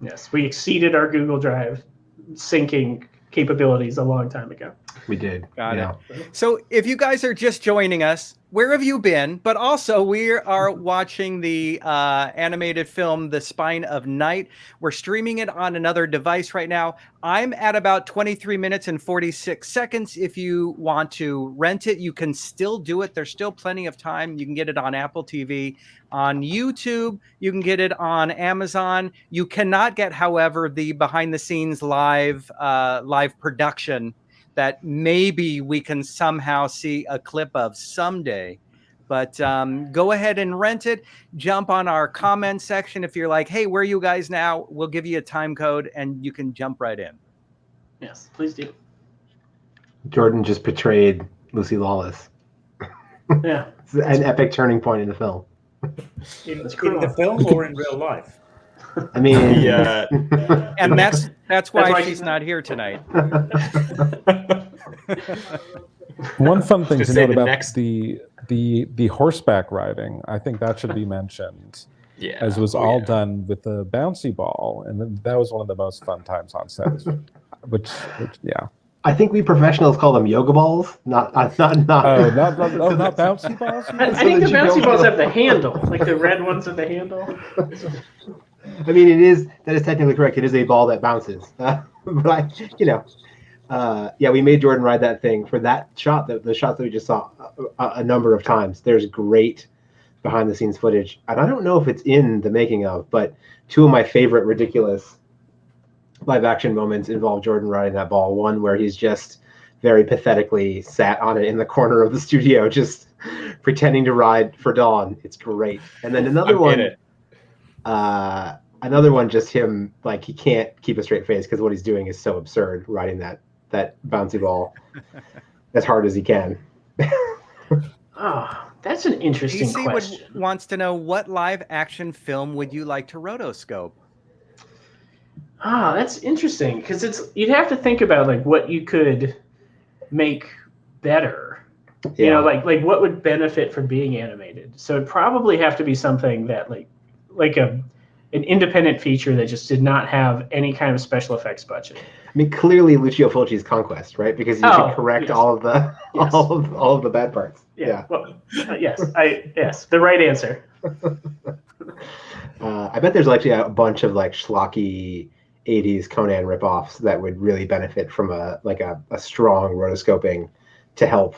Yes, we exceeded our Google Drive syncing capabilities a long time ago. We did. Got it. So if you guys are just joining us, where have you been? But also, we are watching the animated film, The Spine of Night. We're streaming it on another device right now. I'm at about 23 minutes and 46 seconds. If you want to rent it, you can still do it. There's still plenty of time. You can get it on Apple TV, on YouTube. You can get it on Amazon. You cannot get, however, the behind-the-scenes live production that maybe we can somehow see a clip of someday. But go ahead and rent it. Jump on our comment section. If you're like, hey, where are you guys now? We'll give you a time code and you can jump right in. Yes, please do. Jordan just portrayed Lucy Lawless. Yeah. It's an epic turning point in the film. In the film or in real life? I mean, yeah. And that's why she's not here tonight. One fun thing to note about next... the horseback riding, I think that should be mentioned. Yeah. as was all done with the bouncy ball, and that was one of the most fun times on set. which yeah. I think we professionals call them yoga balls, not. Oh, not bouncy balls. I think the bouncy balls have the handle, like the red ones have the handle. I mean, that is technically correct. It is a ball that bounces, but we made Jordan ride that thing for that shot. The shot that we just saw a number of times. There's great behind the scenes footage, and I don't know if it's in the making of, but two of my favorite ridiculous live action moments involve Jordan riding that ball. One where he's just very pathetically sat on it in the corner of the studio, just pretending to ride for Dawn. It's great. And then another one, just him, like, he can't keep a straight face because what he's doing is so absurd, riding that bouncy ball as hard as he can. Oh, that's an interesting question. Wants to know, what live action film would you like to rotoscope? Ah, that's interesting, because you'd have to think about like what you could make better. Yeah. You know, like what would benefit from being animated. So it'd probably have to be something that like an independent feature that just did not have any kind of special effects budget. I mean, clearly Lucio Fulci's Conquest, right? Because you should correct all of the all of the bad parts. Yeah. Well, yes, the right answer. I bet there's actually a bunch of like schlocky 80s Conan ripoffs that would really benefit from a strong rotoscoping to help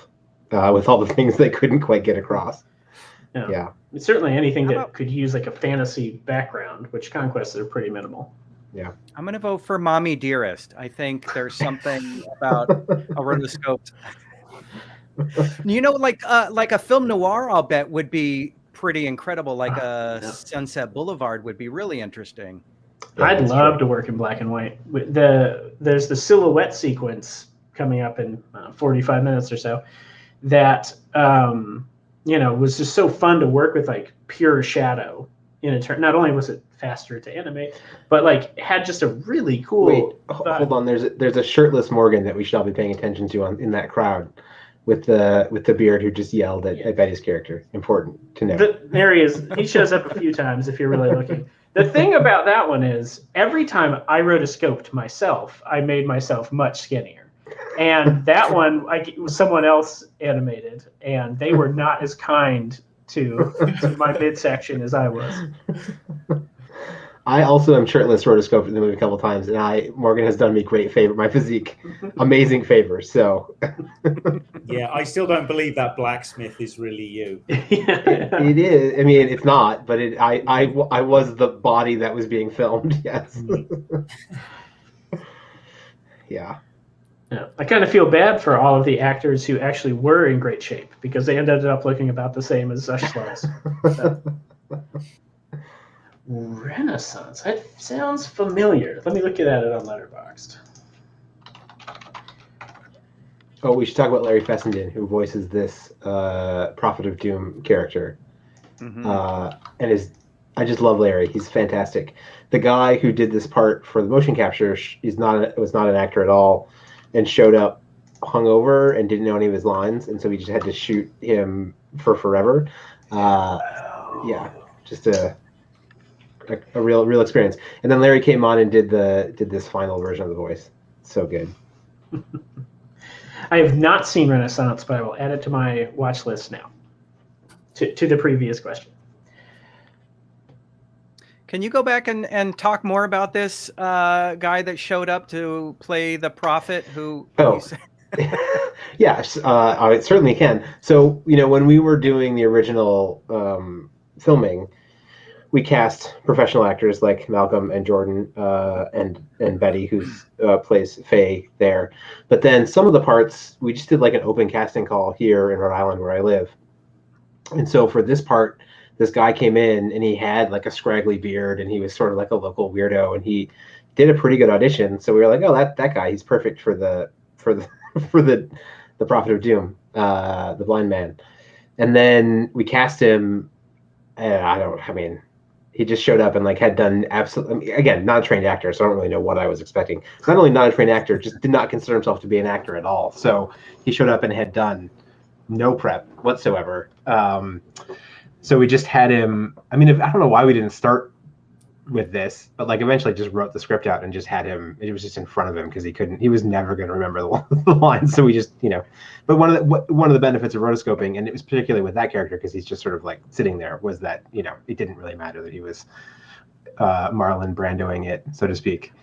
with all the things they couldn't quite get across. Yeah. Certainly anything that could use like a fantasy background, which Conquests are pretty minimal. Yeah. I'm going to vote for Mommy Dearest. I think there's something about a rotoscoped. Like a film noir, I'll bet would be pretty incredible. Like Sunset Boulevard would be really interesting. Yeah, I'd love to work in black and white. There's the silhouette sequence coming up in 45 minutes or so that was just so fun to work with, like pure shadow in a turn. Not only was it faster to animate, but like had just a really cool. Wait, hold on. There's a shirtless Morgan that we should all be paying attention to in that crowd with the beard who just yelled at Betty's character. Important to know. There he is. He shows up a few times if you're really looking. The thing about that one is every time I rotoscoped myself, I made myself much skinnier. And that one, was someone else animated, and they were not as kind to my midsection as I was. I also am shirtless rotoscoped in the movie a couple times, and Morgan has done me great favor. My physique, amazing favors. So. Yeah, I still don't believe that blacksmith is really you. It is. I mean, it's not, but I was the body that was being filmed. Yes. Yeah. I kind of feel bad for all of the actors who actually were in great shape because they ended up looking about the same as Slugs. So. Renaissance. That sounds familiar. Let me look at it on Letterboxd. Oh, we should talk about Larry Fessenden, who voices this Prophet of Doom character. Mm-hmm. I just love Larry. He's fantastic. The guy who did this part for the motion capture was not an actor at all, and showed up hungover and didn't know any of his lines, and so we just had to shoot him for forever. Yeah, just a real experience. And then Larry came on and did this final version of the voice. So good. I have not seen Renaissance, but I will add it to my watch list now. To the previous question. Can you go back and talk more about this guy that showed up to play the prophet who? Yes, I certainly can. So, when we were doing the original filming, we cast professional actors like Malcolm and Jordan and Betty, who plays Faye there. But then some of the parts, we just did like an open casting call here in Rhode Island where I live. And so for this part, this guy came in and he had like a scraggly beard and he was sort of like a local weirdo, and he did a pretty good audition. So we were like, oh, that guy, he's perfect for the Prophet of Doom, the blind man. And then we cast him. He just showed up and like had done absolutely, again, not a trained actor, so I don't really know what I was expecting. Not only not a trained actor, just did not consider himself to be an actor at all. So he showed up and had done no prep whatsoever. So we just had him. I mean, I don't know why we didn't start with this, but like eventually just wrote the script out and just had him. It was just in front of him because he was never going to remember the lines. So we just, But one of the benefits of rotoscoping, and it was particularly with that character because he's just sort of like sitting there, was that it didn't really matter that he was Marlon Brandoing it, so to speak.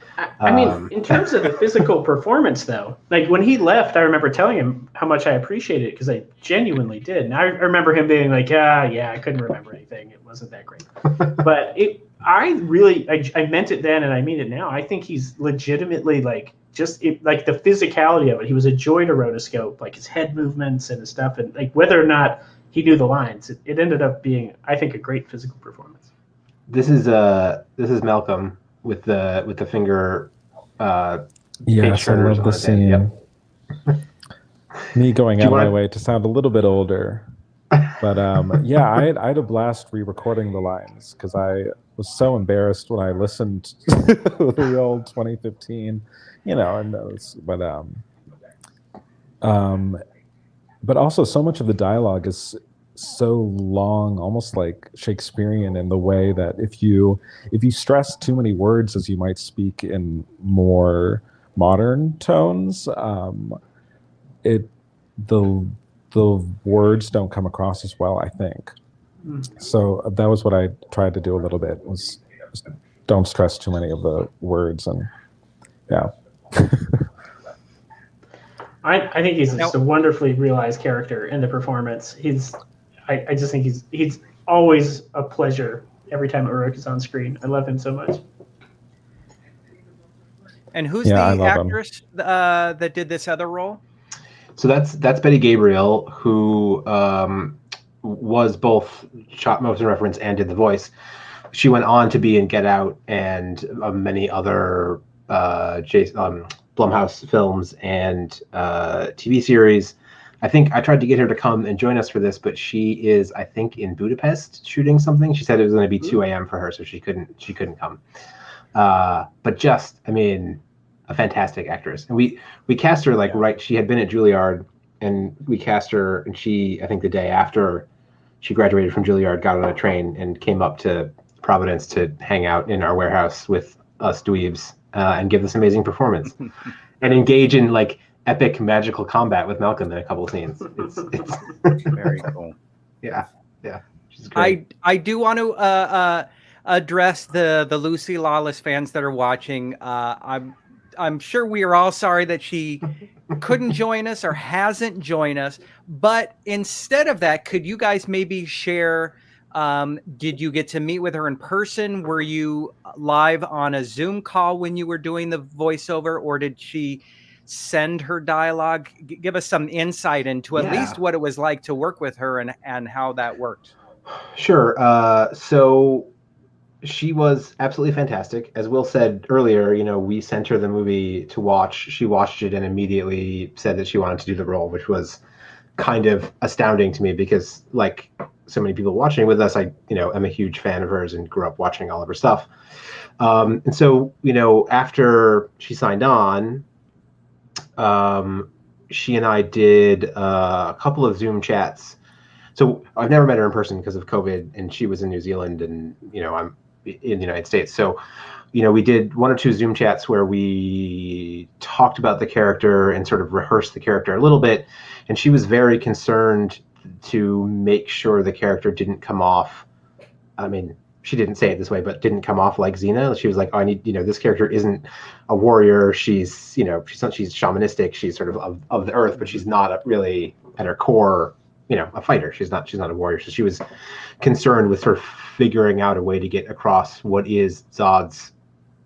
I mean, in terms of the physical performance, though, like when he left, I remember telling him how much I appreciated it because I genuinely did. And I remember him being like, yeah, I couldn't remember anything. It wasn't that great. But I meant it then and I mean it now. I think he's legitimately like like the physicality of it. He was a joy to rotoscope, like his head movements and his stuff. And like whether or not he knew the lines, it ended up being, I think, a great physical performance. This is Malcolm with the finger. Yes, I love the scene. Yep. Me going out my way to sound a little bit older, but yeah, I had a blast re-recording the lines because I was so embarrassed when I listened to the old 2015, and those, but also so much of the dialogue is so long, almost like Shakespearean, in the way that if you stress too many words as you might speak in more modern tones, the words don't come across as well, I think. So that was what I tried to do a little bit, was don't stress too many of the words. And yeah. I think he's just a wonderfully realized character in the performance. I just think he's always a pleasure every time Uruk is on screen. I love him so much. And who's the actress that did this other role? So that's Betty Gabriel, who was both shot motion reference and did the voice. She went on to be in Get Out and many other Blumhouse films and TV series. I think I tried to get her to come and join us for this, but she is, I think, in Budapest shooting something. She said it was going to be 2 a.m. for her, so she couldn't come. But just, I mean, a fantastic actress. And we cast her right. She had been at Juilliard, and we cast her, and she, I think the day after she graduated from Juilliard, got on a train and came up to Providence to hang out in our warehouse with us dweebs and give this amazing performance and engage in like epic magical combat with Malcolm in a couple of scenes. It's very cool. Yeah. She's great. I do want to address the Lucy Lawless fans that are watching. I'm sure we are all sorry that she couldn't join us or hasn't joined us. But instead of that, could you guys maybe share? Did you get to meet with her in person? Were you live on a Zoom call when you were doing the voiceover, or did she send her dialogue? Give us some insight into at least what it was like to work with her and how that worked. Sure. So she was absolutely fantastic. As Will said earlier, we sent her the movie to watch. She watched it and immediately said that she wanted to do the role, which was kind of astounding to me because, like so many people watching with us, I am a huge fan of hers and grew up watching all of her stuff. And so, after she signed on, she and I did a couple of Zoom chats. So I've never met her in person because of COVID, and she was in New Zealand, and I'm in the United States. So, we did 1 or 2 Zoom chats where we talked about the character and sort of rehearsed the character a little bit. And she was very concerned to make sure the character didn't come off. I mean, she didn't say it this way, but didn't come off like Xena. She was like, oh, I need, this character isn't a warrior. She's, she's shamanistic. She's sort of the earth, but she's not really at her core, a fighter. She's not a warrior. So she was concerned with sort of figuring out a way to get across what is Zod's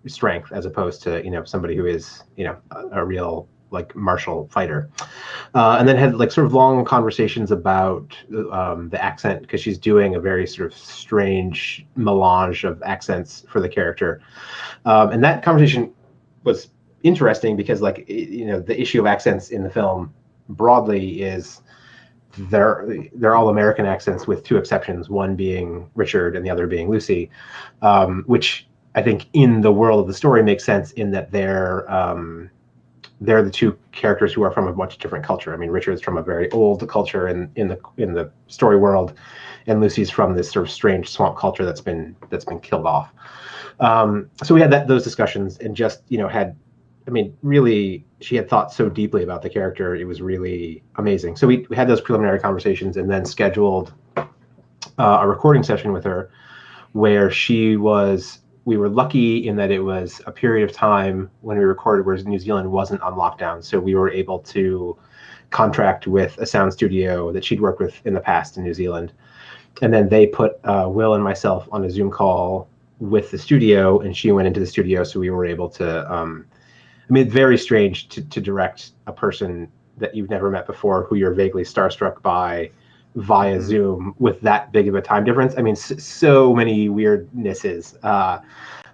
strength as opposed to, somebody who is, a real like martial fighter. And then had like sort of long conversations about the accent, because she's doing a very sort of strange melange of accents for the character. And that conversation was interesting because the issue of accents in the film broadly is they're all American accents with 2 exceptions, one being Richard and the other being Lucy, which I think in the world of the story makes sense in that they're the 2 characters who are from a much different culture. I mean, Richard's from a very old culture in the story world, and Lucy's from this sort of strange swamp culture that's been killed off. So we had those discussions, and just had, I mean, really, she had thought so deeply about the character. It was really amazing. So we had those preliminary conversations, and then scheduled a recording session with her, where we were lucky in that it was a period of time when we recorded where New Zealand wasn't on lockdown. So we were able to contract with a sound studio that she'd worked with in the past in New Zealand. And then they put Will and myself on a Zoom call with the studio, and she went into the studio. So we were able to, I mean, it's very strange to direct a person that you've never met before, who you're vaguely starstruck by, via Zoom with that big of a time difference. I mean, so many weirdnesses.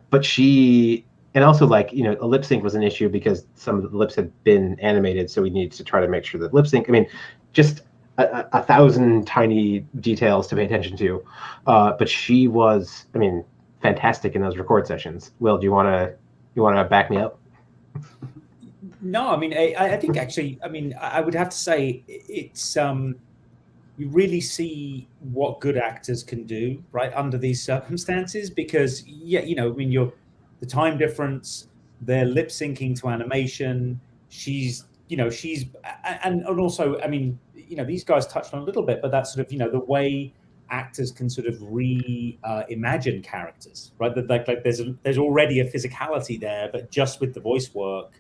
But she, and also like, a lip sync was an issue because some of the lips had been animated. So we needed to try to make sure that lip sync, I mean, just a thousand tiny details to pay attention to. But she was, I mean, fantastic in those record sessions. Will, do you want to back me up? No, I mean, I think actually, I mean, I would have to say it's, you really see what good actors can do, right, under these circumstances, because I mean, the time difference, they're lip syncing to animation. She's and also, I mean, these guys touched on a little bit, but that's sort of, the way actors can sort of reimagine characters, right? That like there's already a physicality there, but just with the voice work,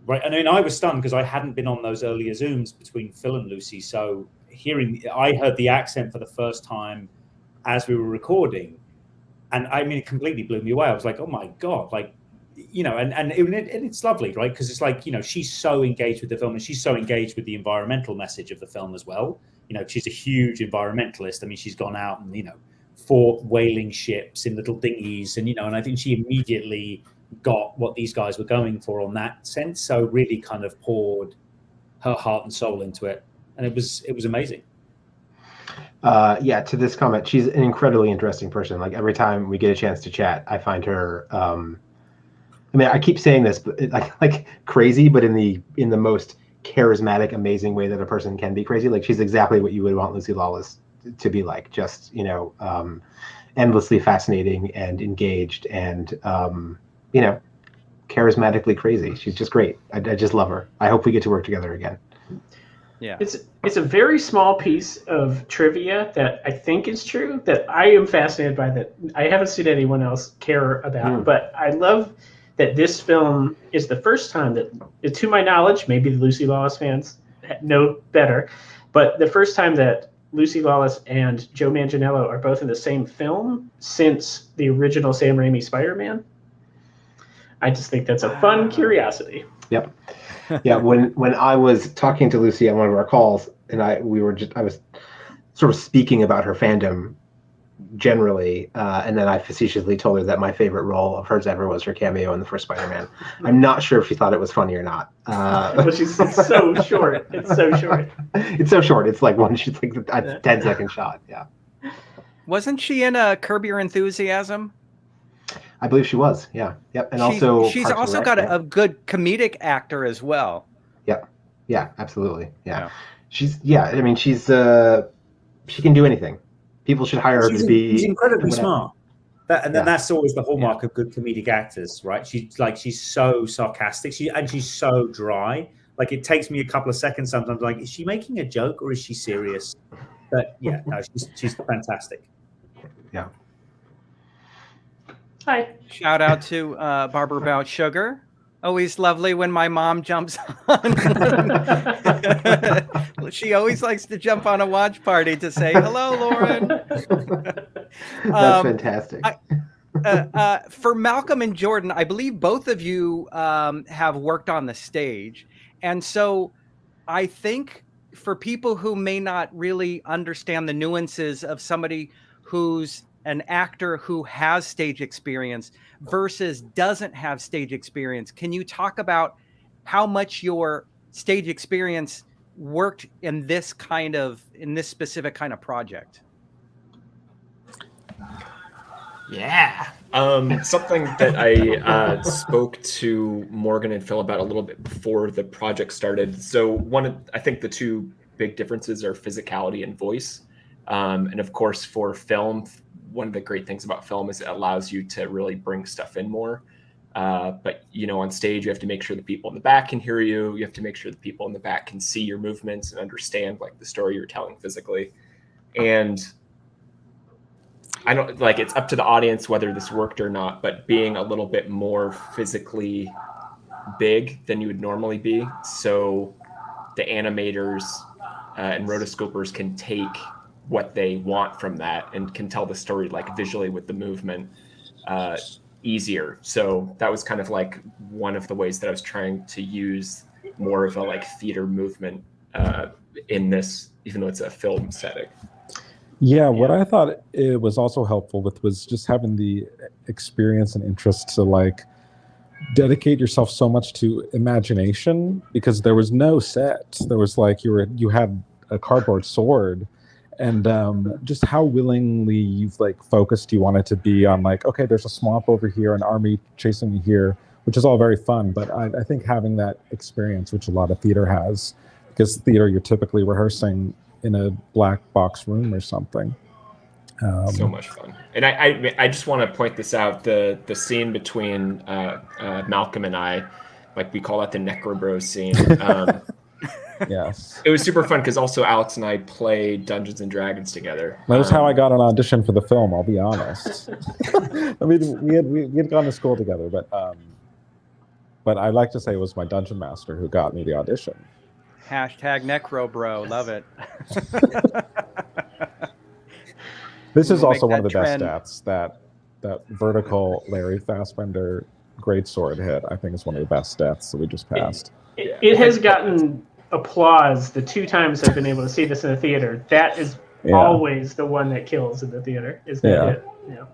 right? I mean, I was stunned because I hadn't been on those earlier Zooms between Phil and Lucy, so I heard the accent for the first time as we were recording, and I mean, it completely blew me away. I was like, oh my God, like, and it's lovely, right? Because it's like, she's so engaged with the film, and she's so engaged with the environmental message of the film as well. She's a huge environmentalist. I mean, she's gone out and, fought whaling ships in little dinghies, and, and I think she immediately got what these guys were going for on that sense. So really kind of poured her heart and soul into it. And it was amazing. Yeah, to this comment, she's an incredibly interesting person. Like, every time we get a chance to chat, I find her, I mean, I keep saying this, but like crazy, but in the most charismatic, amazing way that a person can be crazy. Like, she's exactly what you would want Lucy Lawless to be like, just, endlessly fascinating and engaged and, charismatically crazy. She's just great. I just love her. I hope we get to work together again. Yeah, it's a very small piece of trivia that I think is true, that I am fascinated by, that I haven't seen anyone else care about. But I love that this film is the first time that, to my knowledge, maybe the Lucy Lawless fans know better, but the first time that Lucy Lawless and Joe Manganiello are both in the same film since the original Sam Raimi Spider-Man. I just think that's a fun curiosity. Yep. Yeah, when I was talking to Lucy on one of our calls, and I was sort of speaking about her fandom generally, and then I facetiously told her that my favorite role of hers ever was her cameo in the first Spider-Man. I'm not sure if she thought it was funny or not. But it's so short. It's so short. It's so short. It's like a 10-second shot. Yeah. Wasn't she in a Curb Your Enthusiasm? I believe she was. Yeah. Yep. And she's also got a good comedic actor as well. Yep. Yeah. Absolutely. Yeah. I mean, she's she can do anything. People should hire her to be. She's incredibly smart. That's always the hallmark of good comedic actors, right? She's so sarcastic. She's so dry. Like, it takes me a couple of seconds sometimes. Like, is she making a joke or is she serious? But yeah, no, she's fantastic. Yeah. Hi. Shout out to Barbara About Sugar. Always lovely when my mom jumps on. She always likes to jump on a watch party to say, hello, Lauren. That's fantastic. For Malcolm and Jordan, I believe both of you have worked on the stage. And so I think for people who may not really understand the nuances of somebody who's an actor who has stage experience versus doesn't have stage experience, can you talk about how much your stage experience worked in this specific kind of project? Yeah. Something that I spoke to Morgan and Phil about a little bit before the project started. So I think the two big differences are physicality and voice. And of course, for film, one of the great things about film is it allows you to really bring stuff in more. But, on stage, you have to make sure the people in the back can hear you. You have to make sure the people in the back can see your movements and understand like the story you're telling physically. And I don't it's up to the audience whether this worked or not, but being a little bit more physically big than you would normally be. So the animators and rotoscopers can take what they want from that and can tell the story like visually with the movement easier. So that was kind of like one of the ways that I was trying to use more of a like theater movement in this, even though it's a film setting. Yeah, what I thought it was also helpful with was just having the experience and interest to like dedicate yourself so much to imagination, because there was no set. There was like you had a cardboard sword, and just how willingly you've like focused you wanted to be on like, okay, there's a swamp over here, an army chasing me here, which is all very fun. But I think having that experience, which a lot of theater has, because theater you're typically rehearsing in a black box room or something. So much fun. And I just want to point this out, the scene between Malcolm and I, like we call that the Necrobro scene. Yes. It was super fun because also Alex and I played Dungeons and Dragons together. That was how I got an audition for the film, I'll be honest. I mean, we had gone to school together, but I like to say it was my dungeon master who got me the audition. Hashtag Necrobro, love it. This is We'll also make one of the that best stats. That vertical Larry Fassbender greatsword hit, I think, is one of the best stats that we just passed. It has gotten applause the 2 times I've been able to see this in the theater. That is always the one that kills in the theater. Is that it? Yeah.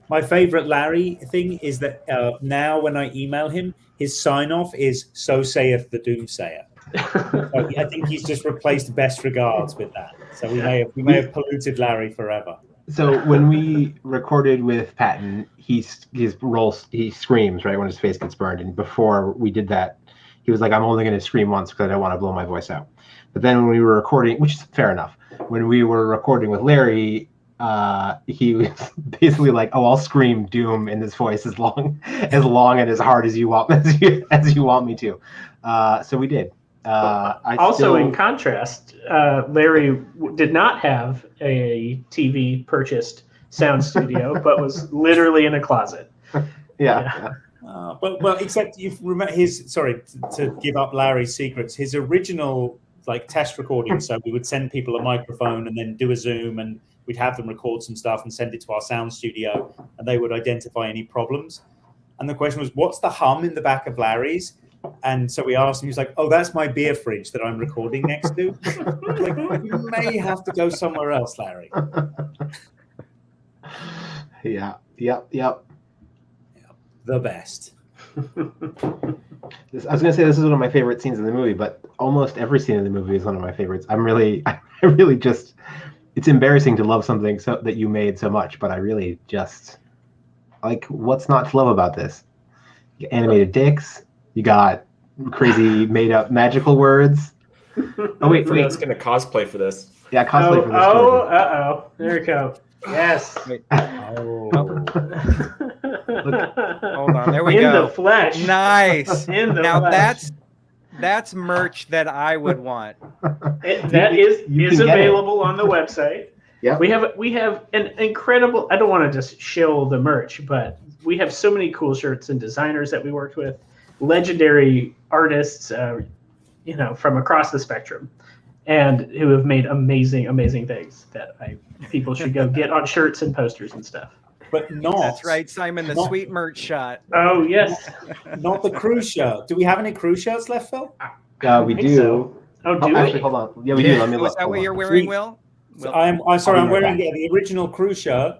My favorite Larry thing is that now when I email him, his sign off is "So saith the Doomsayer." So I think he's just replaced "best regards" with that. So we may have polluted Larry forever. So when we recorded with Patton, he screams right when his face gets burned, and before we did that, he was like, "I'm only going to scream once because I don't want to blow my voice out." But then when we were recording, which is fair enough, when we were recording with Larry, he was basically like, "Oh, I'll scream Doom in this voice as long and as hard as you want me to." So we did. In contrast, Larry did not have a TV purchased sound studio, but was literally in a closet. Yeah. But except you remember to give up Larry's secrets, his original like test recording. So we would send people a microphone and then do a Zoom, and we'd have them record some stuff and send it to our sound studio, and they would identify any problems. And the question was, what's the hum in the back of Larry's? And so we asked him, he's like, "Oh, that's my beer fridge that I'm recording next to." Like, you may have to go somewhere else, Larry. Yeah. Yep. The best. I was going to say this is one of my favorite scenes in the movie, but almost every scene in the movie is one of my favorites. I really just, it's embarrassing to love something so that you made so much, but I really just like, what's not to love about this? You got animated dicks. You got crazy made up magical words. Oh wait, I was going to cosplay for this. Yeah, cosplay for this. There we go. Yes. Wait. Look. Hold on. There we go. In the flesh. Nice. In the now flesh. that's merch that I would want. That is available on the website. Yeah. We have an incredible. I don't want to just shill the merch, but we have so many cool shirts and designers that we worked with, legendary artists, from across the spectrum, and who have made amazing things that people should go get on shirts and posters and stuff. But not. That's right, Simon, the sweet merch shot. Oh, yes. Not the crew shirt. Do we have any crew shirts left, Phil? We do. So. Oh, do we? Actually, hold on. Yeah, we do. Let me look. Is that what you're wearing, Will? I'm sorry, I'm wearing the original crew shirt.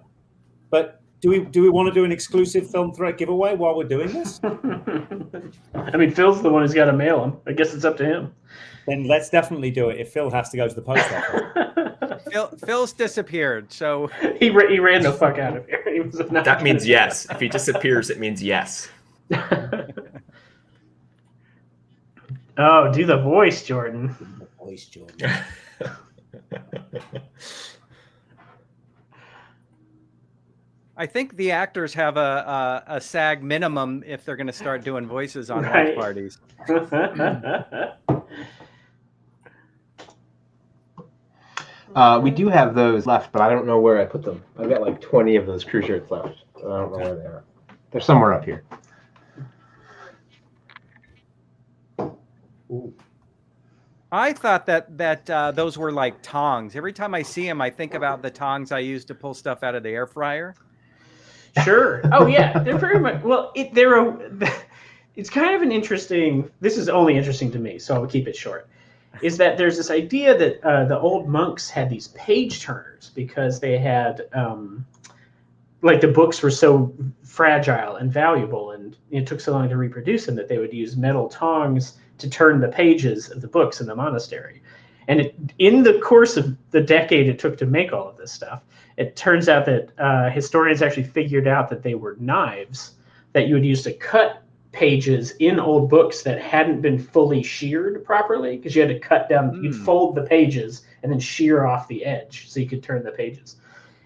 But do we want to do an exclusive Film Threat giveaway while we're doing this? I mean, Phil's the one who's got to mail them. I guess it's up to him. Then let's definitely do it if Phil has to go to the post office. Phil's disappeared, so he ran the fuck out of here. That means yes. If he disappears, it means yes. Oh, do the voice, Jordan. The voice, Jordan. I think the actors have a SAG minimum if they're going to start doing voices on watch parties. We do have those left, but I don't know where I put them. I've got like 20 of those crew shirts left. So I don't know where they are. They're somewhere up here. Ooh. I thought that those were like tongs. Every time I see them, I think about the tongs I used to pull stuff out of the air fryer. Sure. Oh yeah, they're very much. Well, it's kind of an interesting. This is only interesting to me, so I'll keep it short. Is that there's this idea that the old monks had these page turners because they had like the books were so fragile and valuable, and it took so long to reproduce them that they would use metal tongs to turn the pages of the books in the monastery. And in the course of the decade it took to make all of this stuff, it turns out that historians actually figured out that they were knives that you would use to cut pages in old books that hadn't been fully sheared properly, because you had to cut down, you'd fold the pages and then shear off the edge so you could turn the pages.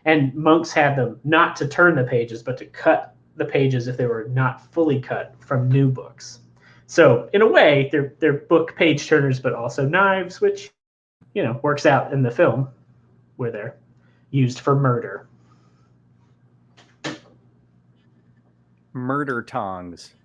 And monks had them not to turn the pages, but to cut the pages if they were not fully cut from new books. So in a way, they're book page turners, but also knives, which, you know, works out in the film where they're used for murder. Murder tongs.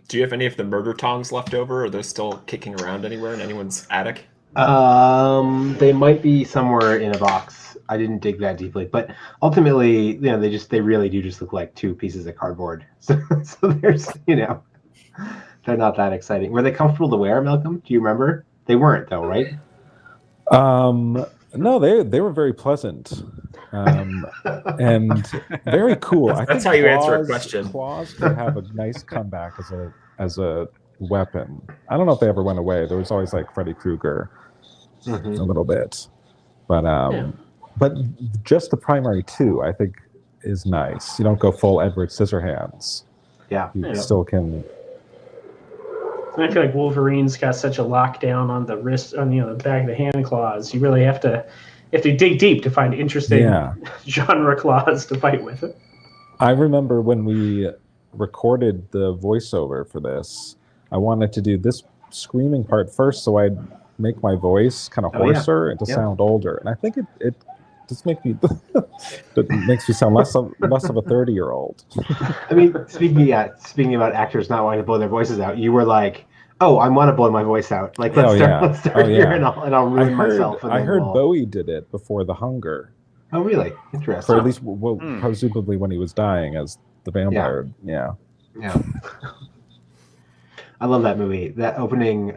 Do you have any of the murder tongs left over? Are those still kicking around anywhere in anyone's attic? They might be somewhere in a box. I didn't dig that deeply, but ultimately, you know, they really do just look like two pieces of cardboard. So there's, you know, they're not that exciting. Were they comfortable to wear, Malcolm? Do you remember? They weren't, though, right? No, they were very pleasant. And very cool. That's how you answer a question. Claws could have a nice comeback as a weapon. I don't know if they ever went away. There was always like Freddy Krueger a little bit, but just the primary two I think is nice. You don't go full Edward Scissorhands. Yeah, you still can. And I feel like Wolverine's got such a lockdown on the wrist, on the back of the hand claws. You really have to dig deep to find interesting genre claws to fight with. I remember when we recorded the voiceover for this, I wanted to do this screaming part first, so I'd make my voice kind of hoarser and to sound older. And I think it just makes me sound less of a 30-year-old. I mean, speaking about actors not wanting to blow their voices out, you were like, "Oh, I want to blow my voice out. Like, let's start here, and I'll ruin myself." And I heard Bowie did it before The Hunger. Oh, really? Interesting. For at least, presumably when he was dying as the vampire. Yeah. I love that movie. That opening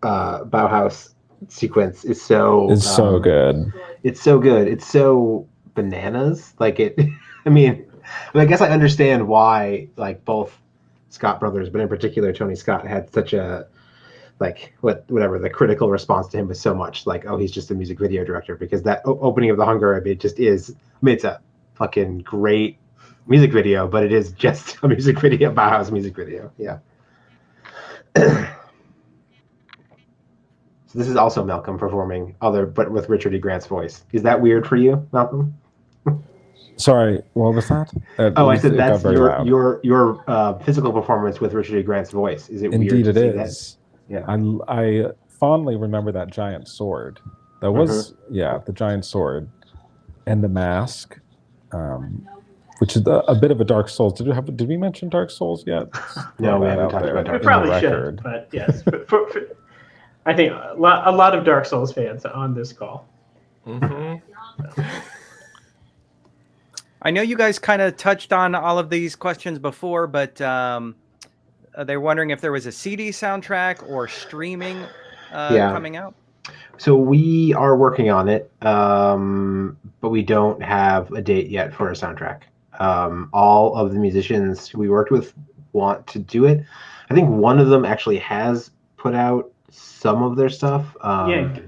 Bauhaus sequence is so good. It's so good. It's so bananas. Like it. I mean, I guess I understand why like both Scott brothers, but in particular Tony Scott, had such a the critical response to him was so much like, oh, he's just a music video director, because that opening of The Hunger, it just is. I mean, it's a fucking great music video, but it is just a music video, Bauhaus music video. Yeah. So this is also Malcolm performing but with Richard E. Grant's voice. Is that weird for you, Malcolm? Sorry, what was that? I said that's your physical performance with Richard E. Grant's voice. Is it weird? Indeed, it is. Yeah, I fondly remember that giant sword. That was the giant sword, and the mask, which is a bit of a Dark Souls. Did we mention Dark Souls yet? No, we haven't talked about Dark Souls. We probably should, but yes. I think a lot of Dark Souls fans on this call. I know you guys kind of touched on all of these questions before, but they're wondering if there was a CD soundtrack or streaming coming out. So we are working on it, but we don't have a date yet for a soundtrack. All of the musicians we worked with want to do it. I think one of them actually has put out some of their stuff.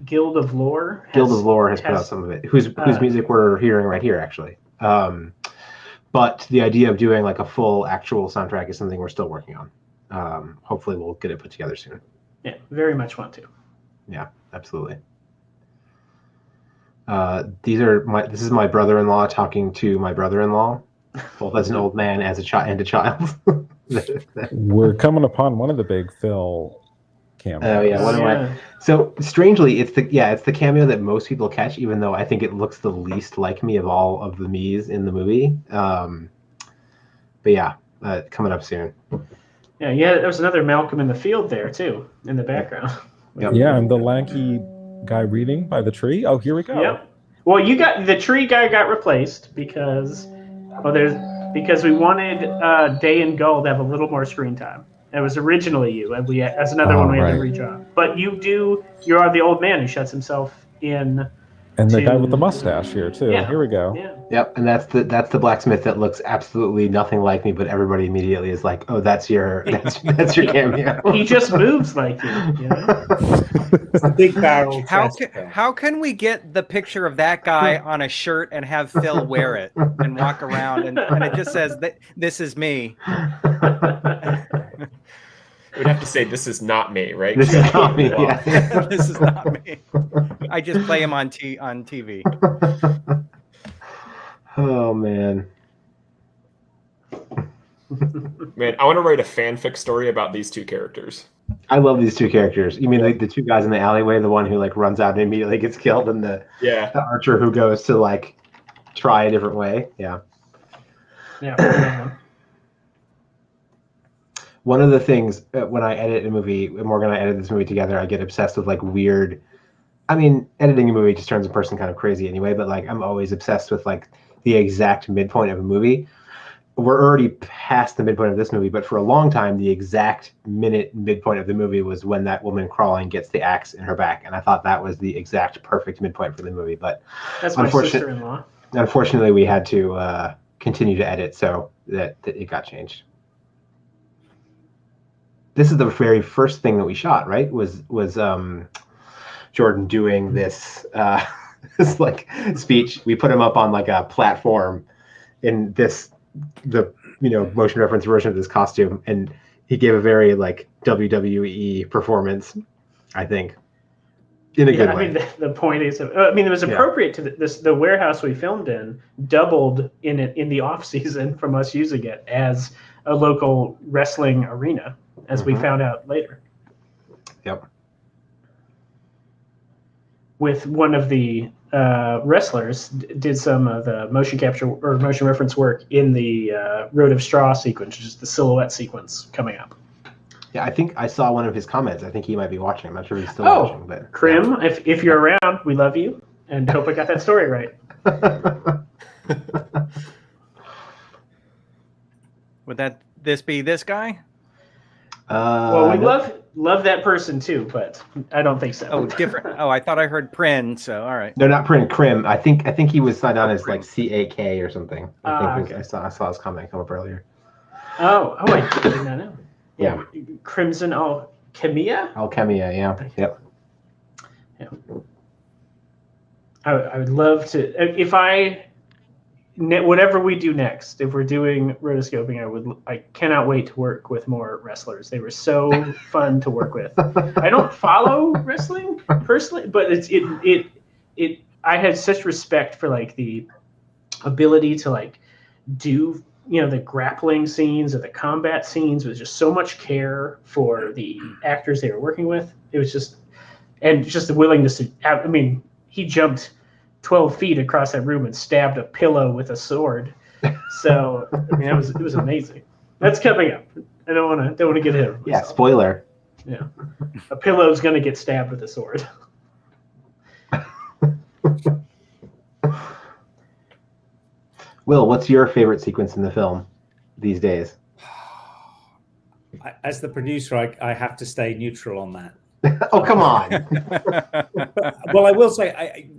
Guild of Lore has put out some of it, whose music we're hearing right here, actually. But the idea of doing like a full actual soundtrack is something we're still working on. Hopefully we'll get it put together soon. Yeah, very much want to. Yeah, absolutely. This is my brother-in-law talking to my brother-in-law, both as an old man as a child and a child. We're coming upon one of the big Phil cameos. Oh yeah, one of my. So strangely, it's the cameo that most people catch, even though I think it looks the least like me of all of the me's in the movie. But yeah, coming up soon. Yeah, there was another Malcolm in the Field there too, in the background. Yep. Yeah, and the lanky guy reading by the tree. Oh, here we go. Yep. Well, the tree guy got replaced because we wanted Day and Gull to have a little more screen time. It was originally you, and that's another one we had to redraw. But you are the old man who shuts himself in. And the guy with the mustache here too. Yeah. Here we go. Yeah. Yep, and that's the blacksmith that looks absolutely nothing like me, but everybody immediately is like, "Oh, that's your cameo." He just moves like you. You know? It's a big barrel. How can we get the picture of that guy on a shirt and have Phil wear it and walk around and it just says that this is me? We'd have to say this is not me, right? This is not me. Yeah. This is not me. I just play him on TV. Oh man. Man, I want to write a fanfic story about these two characters. I love these two characters. You mean like the two guys in the alleyway, the one who like runs out and immediately gets killed, and the archer who goes to like try a different way. Yeah. Yeah. One of the things when I edit a movie, Morgan and I edit this movie together, I get obsessed with like weird. I mean, editing a movie just turns a person kind of crazy anyway, but like I'm always obsessed with like the exact midpoint of a movie. We're already past the midpoint of this movie, but for a long time, the exact midpoint of the movie was when that woman crawling gets the axe in her back, and I thought that was the exact perfect midpoint for the movie. But that's my sister-in-law. Unfortunately, we had to continue to edit, so that it got changed. This is the very first thing that we shot, right? Was Jordan doing this this like speech? We put him up on like a platform in the motion reference version of this costume, and he gave a very like WWE performance, I think, in a good way. I mean, the point is, it was appropriate to the warehouse we filmed in doubled in the off season from us using it as a local wrestling arena, as we found out later. Yep. With one of the wrestlers did some of the motion capture or motion reference work in the Road of Straw sequence, which is the silhouette sequence coming up. Yeah, I think I saw one of his comments. I think he might be watching. I'm not sure if he's still watching. But Krim, if you're around, we love you and hope I got that story right. Would this be this guy? Well, we love that person too, but I don't think so. Oh, different. Oh, I thought I heard Prin. So all right. No, not Prin. Krim. I think he was signed on as like CAK or something. Okay. I saw his comment come up earlier. Oh, I did not know. Yeah. Crimson Alchemia? Alchemia, yeah. Yep. Yeah. I would love to whatever we do next, if we're doing rotoscoping, I cannot wait to work with more wrestlers. They were so fun to work with. I don't follow wrestling personally, but I had such respect for like the ability to like do the grappling scenes or the combat scenes with just so much care for the actors they were working with. It was just the willingness to. I mean, he jumped 12 feet across that room and stabbed a pillow with a sword. So I mean, it was amazing. That's coming up. I don't want to get ahead of myself. Yeah, spoiler. Yeah, a pillow's gonna get stabbed with a sword. Will, what's your favorite sequence in the film these days? As the producer, I have to stay neutral on that. Oh, come on. Well, I will say,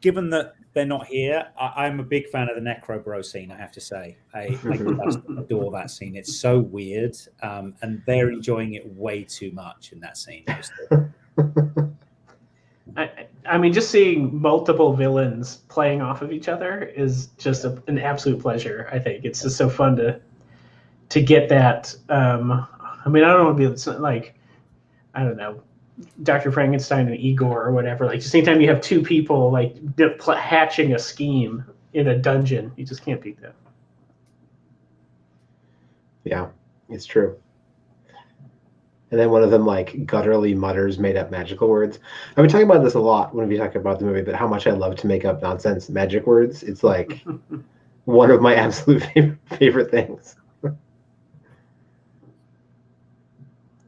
given that they're not here, I'm a big fan of the Necro Bro scene, I have to say. I just adore that scene. It's so weird, and they're enjoying it way too much in that scene. I mean, just seeing multiple villains playing off of each other is just an absolute pleasure, I think. It's just so fun to get that. I mean, I don't want to be like, I don't know, Dr. Frankenstein and Igor or whatever. Like, just anytime you have two people like hatching a scheme in a dungeon, you just can't beat that. Yeah, it's true. And then one of them like gutturally mutters made up magical words. I've been talking about this a lot when we talk about the movie, but how much I love to make up nonsense magic words. It's like one of my absolute favorite things.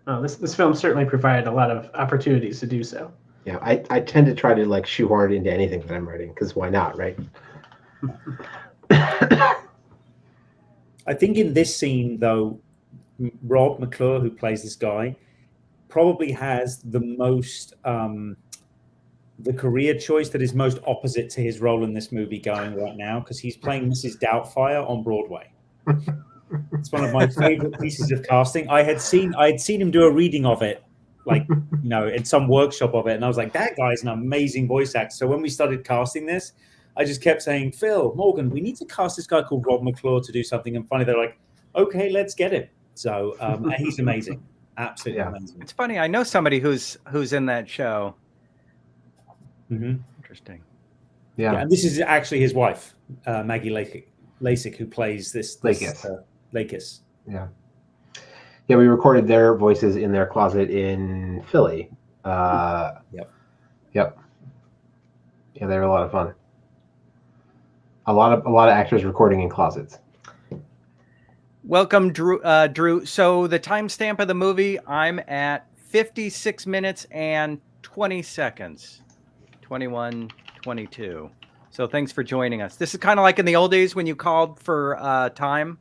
Oh, this film certainly provided a lot of opportunities to do so. Yeah, I tend to try to like shoehorn it into anything that I'm writing, because why not, right? I think in this scene, though, Rob McClure, who plays this guy, probably has the most the career choice that is most opposite to his role in this movie going right now, because he's playing Mrs. Doubtfire on Broadway. It's one of my favorite pieces of casting. I had seen him do a reading of it, like, you know, in some workshop of it, and I was like, that guy's an amazing voice actor. So when we started casting this, I just kept saying, Phil, Morgan, we need to cast this guy called Rob McClure to do something. And funny, they're like, okay, let's get him. So he's amazing, absolutely amazing. It's funny. I know somebody who's in that show. Mm-hmm. Interesting. Yeah, and this is actually his wife, Maggie Lasik, who plays this Lakis. Yeah, we recorded their voices in their closet in Philly. Yep. Yeah, they were a lot of fun. A lot of actors recording in closets. Welcome, Drew. So the timestamp of the movie, I'm at 56 minutes and 20 seconds. 21, 22. So thanks for joining us. This is kind of like in the old days when you called for time.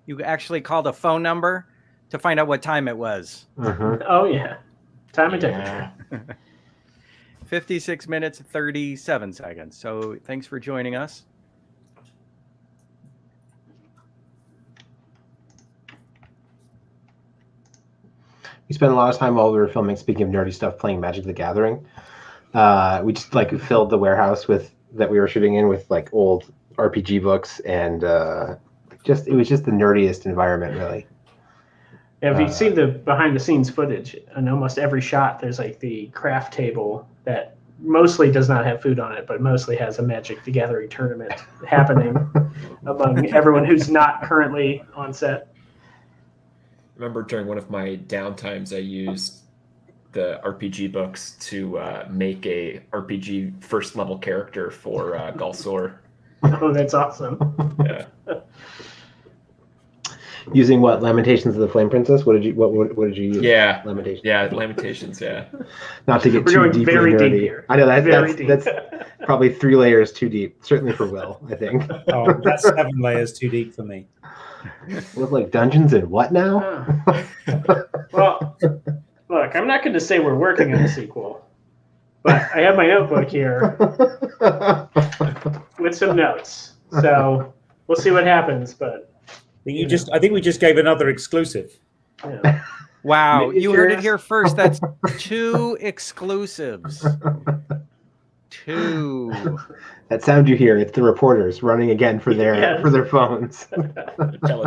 You actually called a phone number to find out what time it was. Mm-hmm. Oh, yeah. Time and temperature. 56 minutes, 37 seconds. So thanks for joining us. We spent a lot of time while we were filming, speaking of nerdy stuff, playing Magic the Gathering. We just like filled the warehouse that we were shooting in with like old RPG books, and it was just the nerdiest environment, really. Yeah, if you've seen the behind the scenes footage, in almost every shot there's like the craft table that mostly does not have food on it, but mostly has a Magic the Gathering tournament happening among everyone who's not currently on set. I remember during one of my downtimes, I used the RPG books to make a RPG first level character for Galsor. Oh, that's awesome. Yeah. Using what? Lamentations of the Flame Princess? What did you use? Yeah. Lamentations. Yeah, Lamentations, yeah. Not to get We're too going deeply very nerdy. deep here. I know Very that's probably 3 layers too deep. Certainly for Will, I think. Oh, that's 7 layers too deep for me. Look like dungeons and what now? Well, look, I'm not going to say we're working on a sequel, but I have my notebook here with some notes. So we'll see what happens. But I think we just gave another exclusive. Yeah. Wow, you heard it here first. That's 2 exclusives. 2. That sound you hear, it's the reporters running again for their phones.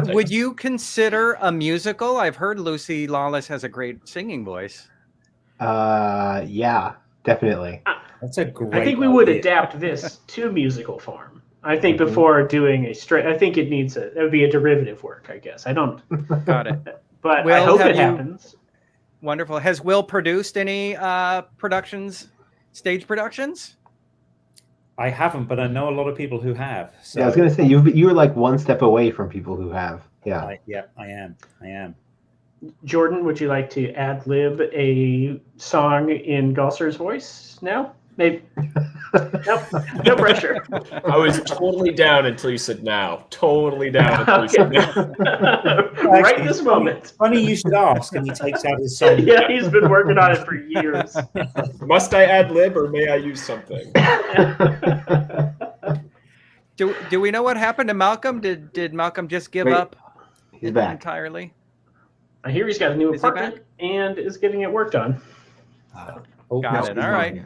Would you consider a musical? I've heard Lucy Lawless has a great singing voice. Yeah, definitely. That's a great I think we would adapt this to musical form. I think before doing a straight, I think it needs that would be a derivative work, I guess. I don't. Got it. But Will, I hope it happens. Wonderful. Has Will produced any stage productions? I haven't, but I know a lot of people who have. So Yeah, I was going to say you were like one step away from people who have. Yeah. I am. Jordan, would you like to ad lib a song in Galser's voice now? Maybe. Nope. No pressure. I was totally down until you said now. Totally down until you said now. Right this moment. Funny you should ask, and he takes out his song. Yeah, he's been working on it for years. Must I ad lib or may I use something? Do we know what happened to Malcolm? Did Malcolm just give up He's back entirely? I hear he's got a new apartment and is getting it worked on. Got it. All right.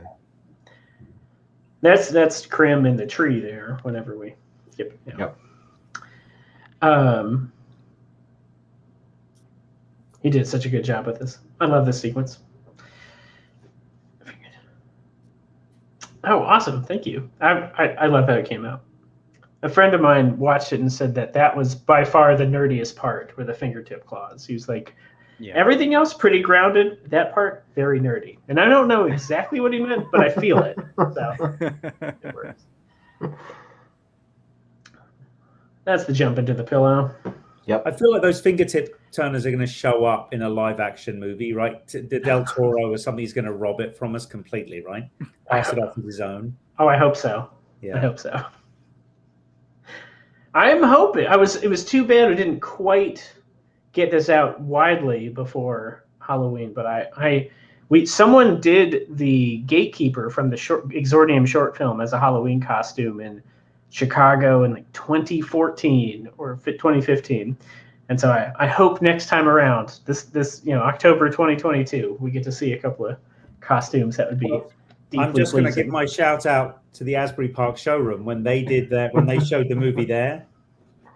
That's Krim in the tree there. Whenever we skip. Yep. He did such a good job with this. I love this sequence. Oh, awesome! Thank you. I love how it came out. A friend of mine watched it and said that was by far the nerdiest part, were the fingertip claws. He was like, everything else pretty grounded. That part very nerdy. And I don't know exactly what he meant, but I feel it. So it works. That's the jump into the pillow. Yep. I feel like those fingertip turners are going to show up in a live action movie, right? The Del Toro or somebody's going to rob it from us completely, right? Pass it off as his own. Oh, I hope so. Yeah. I hope so. I'm hoping. It was too bad we didn't quite get this out widely before Halloween, but someone did the Gatekeeper from the Exordium short film as a Halloween costume in Chicago in like 2014 or 2015, and so I hope next time around, this October 2022, we get to see a couple of costumes that would be. I'm just going to give my shout out to the Asbury Park showroom when they showed the movie there.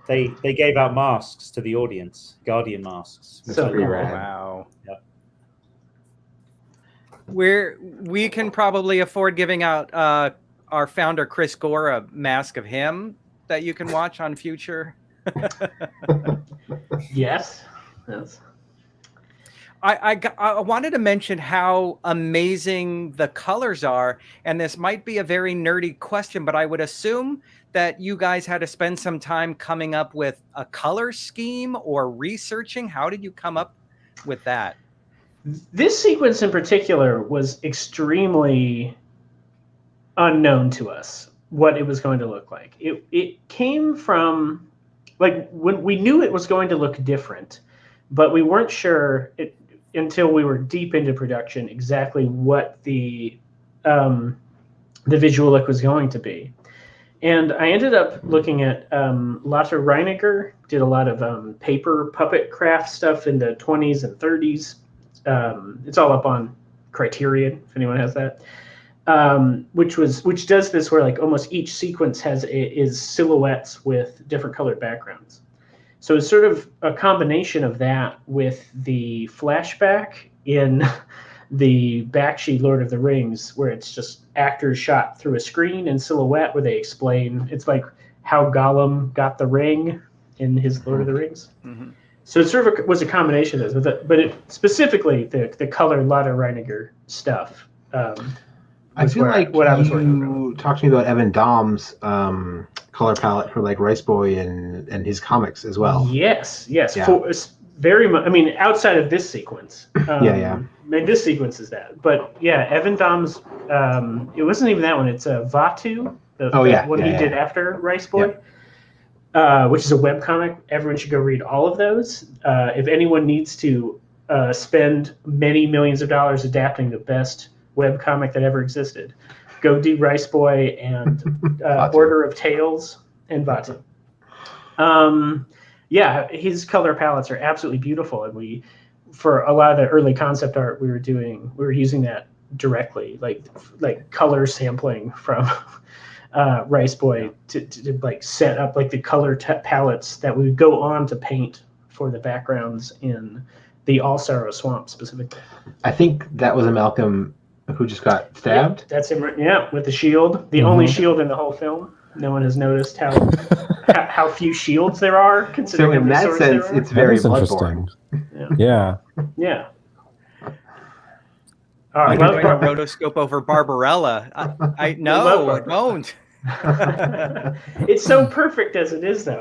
They gave out masks to the audience, Guardian masks. So cool. Wow. Yep. We can probably afford giving out our founder Chris Gore a mask of him that you can watch on future. Yes. I wanted to mention how amazing the colors are, and this might be a very nerdy question, but I would assume that you guys had to spend some time coming up with a color scheme or researching. How did you come up with that? This sequence in particular was extremely unknown to us, what it was going to look like. It came from, like, when we knew it was going to look different, but we weren't sure until we were deep into production exactly what the visual look was going to be. And I ended up looking at Lotte Reiniger, did a lot of paper puppet craft stuff in the 20s and 30s. It's all up on Criterion, if anyone has that. Which does this where like almost each sequence is silhouettes with different colored backgrounds. So it's sort of a combination of that with the flashback in the Bakshi Lord of the Rings, where it's just actors shot through a screen in silhouette where they explain. It's like how Gollum got the ring in his Lord of the Rings. Mm-hmm. So it sort of was a combination of this, but it specifically the color Lotte Reiniger stuff. I feel like what you talked to me about Evan Dom's color palette for like Rice Boy and his comics as well. Yes. Yeah. Very much. I mean, outside of this sequence. Yeah. I mean, this sequence is that, but yeah, Evan Dom's. It wasn't even that one. It's Vatu, the one he did after Rice Boy, which is a webcomic. Everyone should go read all of those. If anyone needs to spend many millions of dollars adapting the best webcomic that ever existed, go do Rice Boy and Order of Tales and Vatu. Yeah, his color palettes are absolutely beautiful, and for a lot of the early concept art we were using that directly, like color sampling from Rice Boy to like set up like the color palettes that we would go on to paint for the backgrounds in the All Sorrow Swamp specifically. I think that was a Malcolm who just got stabbed. Yeah, that's him. Yeah, with the shield, the only shield in the whole film. No one has noticed how few shields there are. Considering so in that sense, it's very Bloodborne. Yeah. I love a rotoscope over Barbarella. I no, it won't. It's so perfect as it is, though.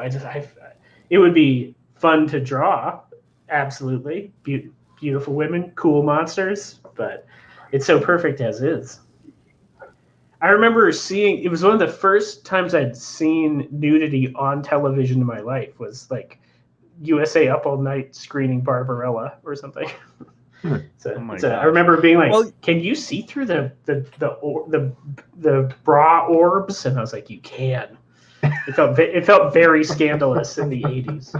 It would be fun to draw. Absolutely, beautiful women, cool monsters, but it's so perfect as is. I remember it was one of the first times I'd seen nudity on television in my life, was like USA Up All Night screening Barbarella or something. I remember being like, can you see through the bra orbs? And I was like, you can. It felt very scandalous in the 80s.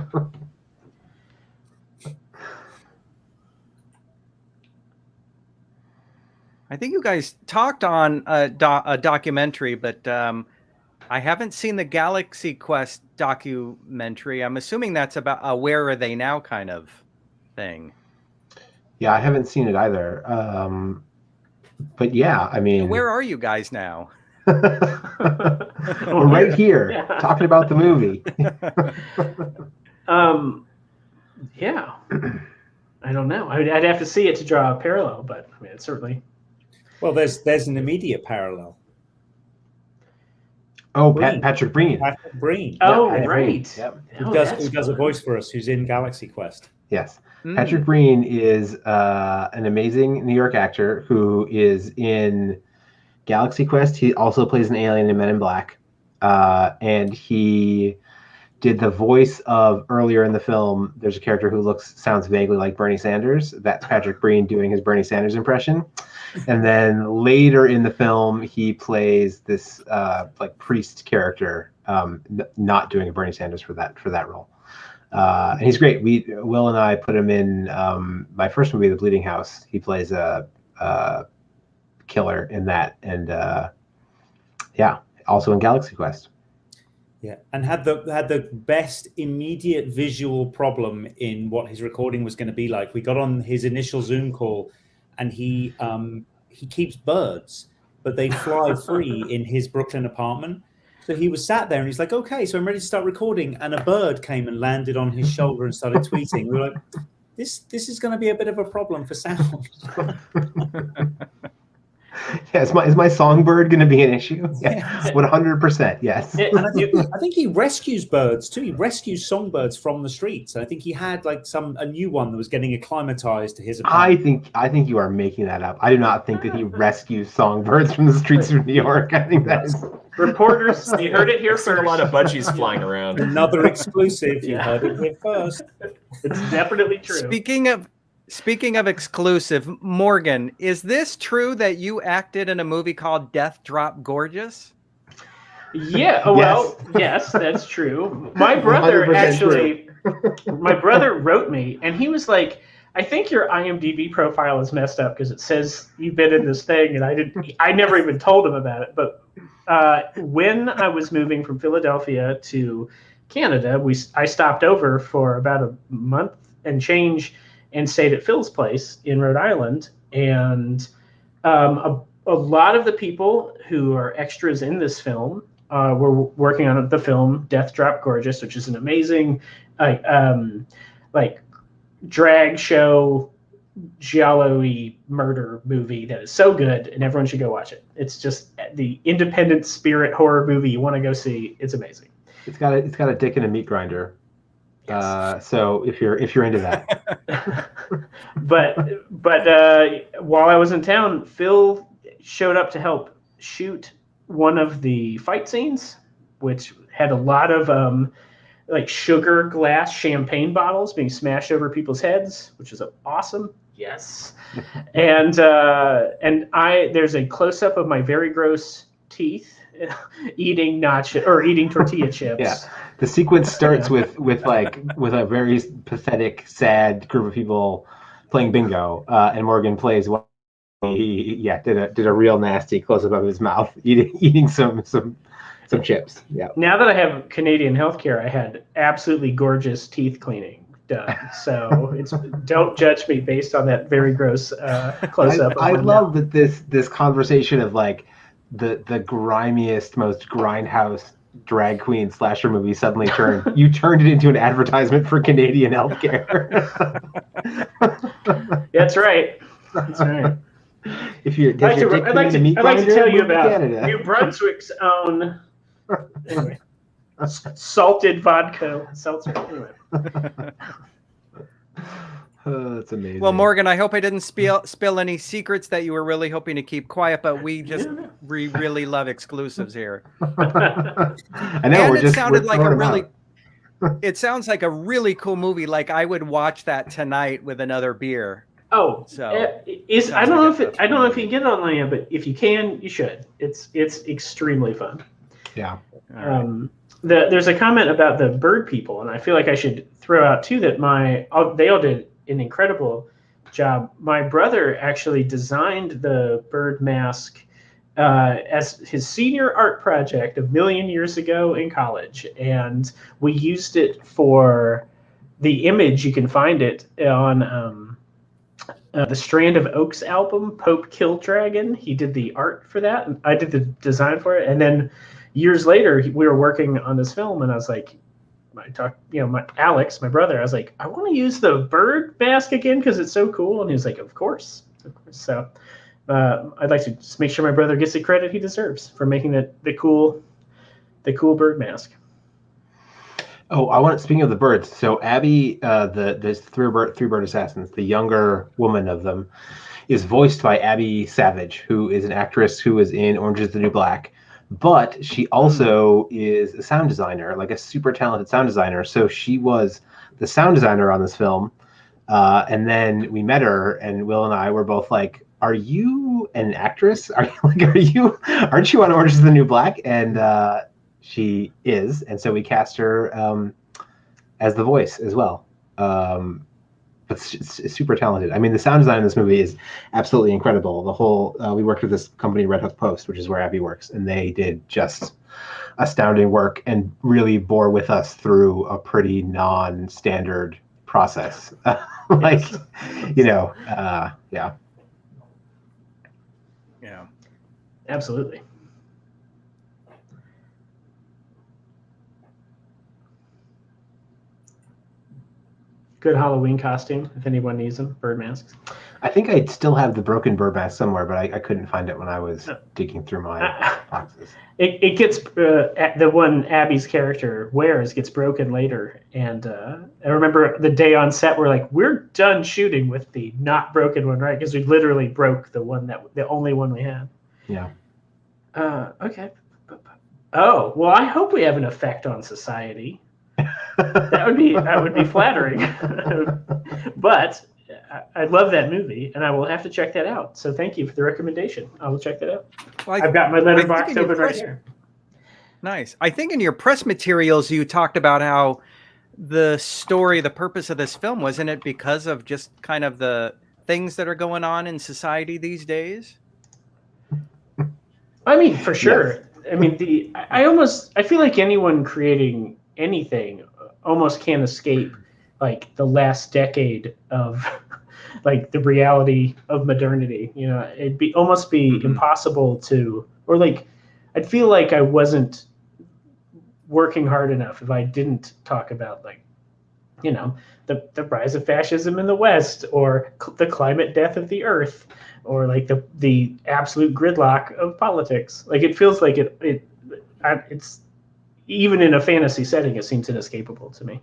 I think you guys talked on a documentary, but I haven't seen the Galaxy Quest documentary. I'm assuming that's about a Where Are They Now kind of thing. Yeah, I haven't seen it either. But yeah, I mean... Where are you guys now? We're right here talking about the movie. Yeah. I don't know. I'd have to see it to draw a parallel, but I mean, it's certainly. Well, there's an immediate parallel. Oh, Patrick Breen. Patrick Breen. Oh, Patrick right. Breen. Yep. Who does a voice for us? Who's in Galaxy Quest? Yes. Patrick Breen is an amazing New York actor who is in Galaxy Quest. He also plays an alien in Men in Black. And he did the voice of, earlier in the film, there's a character who sounds vaguely like Bernie Sanders. That's Patrick Breen doing his Bernie Sanders impression. And then later in the film, he plays this like priest character, not doing a Bernie Sanders for that role. And he's great. Will and I put him in my first movie, The Bleeding House. He plays a killer in that, and also in Galaxy Quest. Yeah, and had the best immediate visual problem in what his recording was going to be like. We got on his initial Zoom call, and he keeps birds, but they fly free in his Brooklyn apartment. So he was sat there, and he's like, "Okay, so I'm ready to start recording." And a bird came and landed on his shoulder and started tweeting. We were like, "This is going to be a bit of a problem for sound." Yeah, is my songbird going to be an issue? Yeah, 100%. Yes. And I think he rescues birds too. He rescues songbirds from the streets. And I think he had like a new one that was getting acclimatized to his apartment. I think you are making that up. I do not think that he rescues songbirds from the streets of New York. I think that is. Reporters, you heard it here first. A lot of budgies flying around. Another exclusive. You heard it here first. It's definitely true. Speaking of exclusive, Morgan, is this true that you acted in a movie called Death Drop Gorgeous? Yeah, well, yes, that's true. My brother my brother wrote me, and he was like, "I think your IMDb profile is messed up because it says you've been in this thing," and I never even told him about it. But when I was moving from Philadelphia to Canada, I stopped over for about a month and change. And stayed at Phil's place in Rhode Island. And a lot of the people who are extras in this film were working on the film Death Drop Gorgeous, which is an amazing like drag show giallo-y murder movie that is so good, and everyone should go watch it. It's just the independent spirit horror movie you want to go see. It's amazing. It's got a dick and a meat grinder. So if you're into that, but while I was in town, Phil showed up to help shoot one of the fight scenes, which had a lot of like sugar glass champagne bottles being smashed over people's heads, which is awesome. Yes, and there's a close up of my very gross teeth eating tortilla chips. Yeah. The sequence starts with a very pathetic, sad group of people playing bingo, and Morgan plays what he did a real nasty close up of his mouth eating some chips. Yeah. Now that I have Canadian healthcare, I had absolutely gorgeous teeth cleaning done. So don't judge me based on that very gross close up. I love that this conversation of like the grimiest, most grindhouse drag queen slasher movie suddenly you turned it into an advertisement for Canadian healthcare. That's right. If you're I'd like to tell you about New Brunswick's own salted vodka seltzer. Anyway. Oh, that's amazing. Well, Morgan, I hope I didn't spill any secrets that you were really hoping to keep quiet, but we really love exclusives here. I know. It sounds like a really cool movie. Like I would watch that tonight with another beer. Oh, so I don't know if you can get it online yet, but if you can, you should. It's extremely fun. Yeah. There's a comment about the bird people, and I feel like I should throw out too that they all did an incredible job. My brother actually designed the bird mask as his senior art project a million years ago in college, and we used it for the image. You can find it on the Strand of Oaks album, Pope Killed Dragon. He did the art for that, and I did the design for it. And then years later, we were working on this film, and I was like, Alex, my brother, I was like, I want to use the bird mask again because it's so cool. And he was like, of course. So I'd like to just make sure my brother gets the credit he deserves for making the cool bird mask. Oh, speaking of the birds, so Abby, there's three bird assassins. The younger woman of them is voiced by Abby Savage, who is an actress who was in Orange is the New Black, but she also is a sound designer, like a super talented sound designer. So she was the sound designer on this film, and then we met her, and Will and I were both like, "Are you an actress? Aren't you on Orange is the New Black?" And she is, and so we cast her as the voice as well. But it's super talented. I mean, the sound design in this movie is absolutely incredible. The whole we worked with this company, Red Hook Post, which is where Abby works, and they did just astounding work and really bore with us through a pretty non-standard process. Yeah. Yeah. Absolutely. Good Halloween costume, if anyone needs them, bird masks. I think I still have the broken bird mask somewhere, but I couldn't find it when I was digging through my boxes. It gets the one Abby's character wears gets broken later, and I remember the day on set we're like, we're done shooting with the not broken one, right? Because we literally broke the only one we had. Yeah. Okay. Oh well, I hope we have an effect on society. That would be flattering. But I love that movie, and I will have to check that out. So thank you for the recommendation. I will check that out. Well, I've got my letterbox open right here. Nice. I think in your press materials you talked about how the purpose of this film, wasn't it because of just kind of the things that are going on in society these days? I mean, for sure. Yes. I mean, I feel like anyone creating anything almost can't escape like the last decade of like the reality of modernity. You know, it'd almost be impossible to, or like, I'd feel like I wasn't working hard enough if I didn't talk about like, you know, the rise of fascism in the West, or the climate death of the Earth, or like the absolute gridlock of politics. Like it feels like it's even in a fantasy setting, it seems inescapable to me.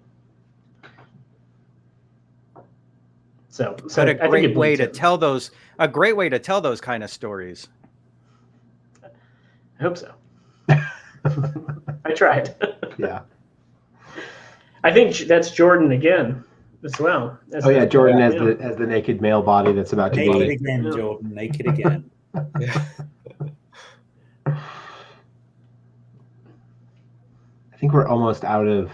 So but a great way to tell those kind of stories. I hope so. I tried. Yeah. I think that's Jordan again as well. Jordan as the naked male body that's about to naked again, Jordan. Naked again. I think we're almost out of.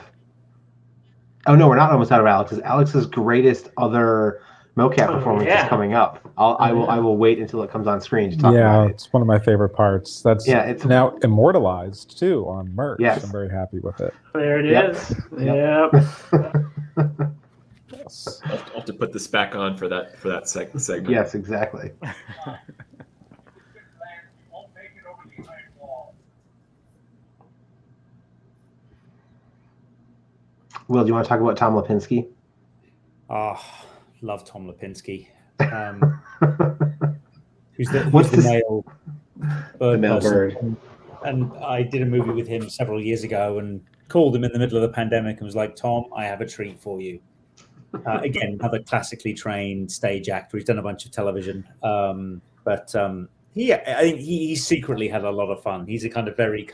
Oh no, we're not almost out of Alex's. Alex's greatest other mocap performance is coming up. I will wait until it comes on screen to talk about it. It's one of my favorite parts. It's now immortalized too on merch. Yes. I'm very happy with it. There it is. Yep. Yes. I'll have to put this back on for that segment. Yes, exactly. Will, do you want to talk about Tom Lipinski? Love Tom Lipinski. Who's the male bird? The male bird. And I did a movie with him several years ago and called him in the middle of the pandemic and was like, Tom, I have a treat for you. Again, another classically trained stage actor. He's done a bunch of television. But I think he secretly had a lot of fun. He's a very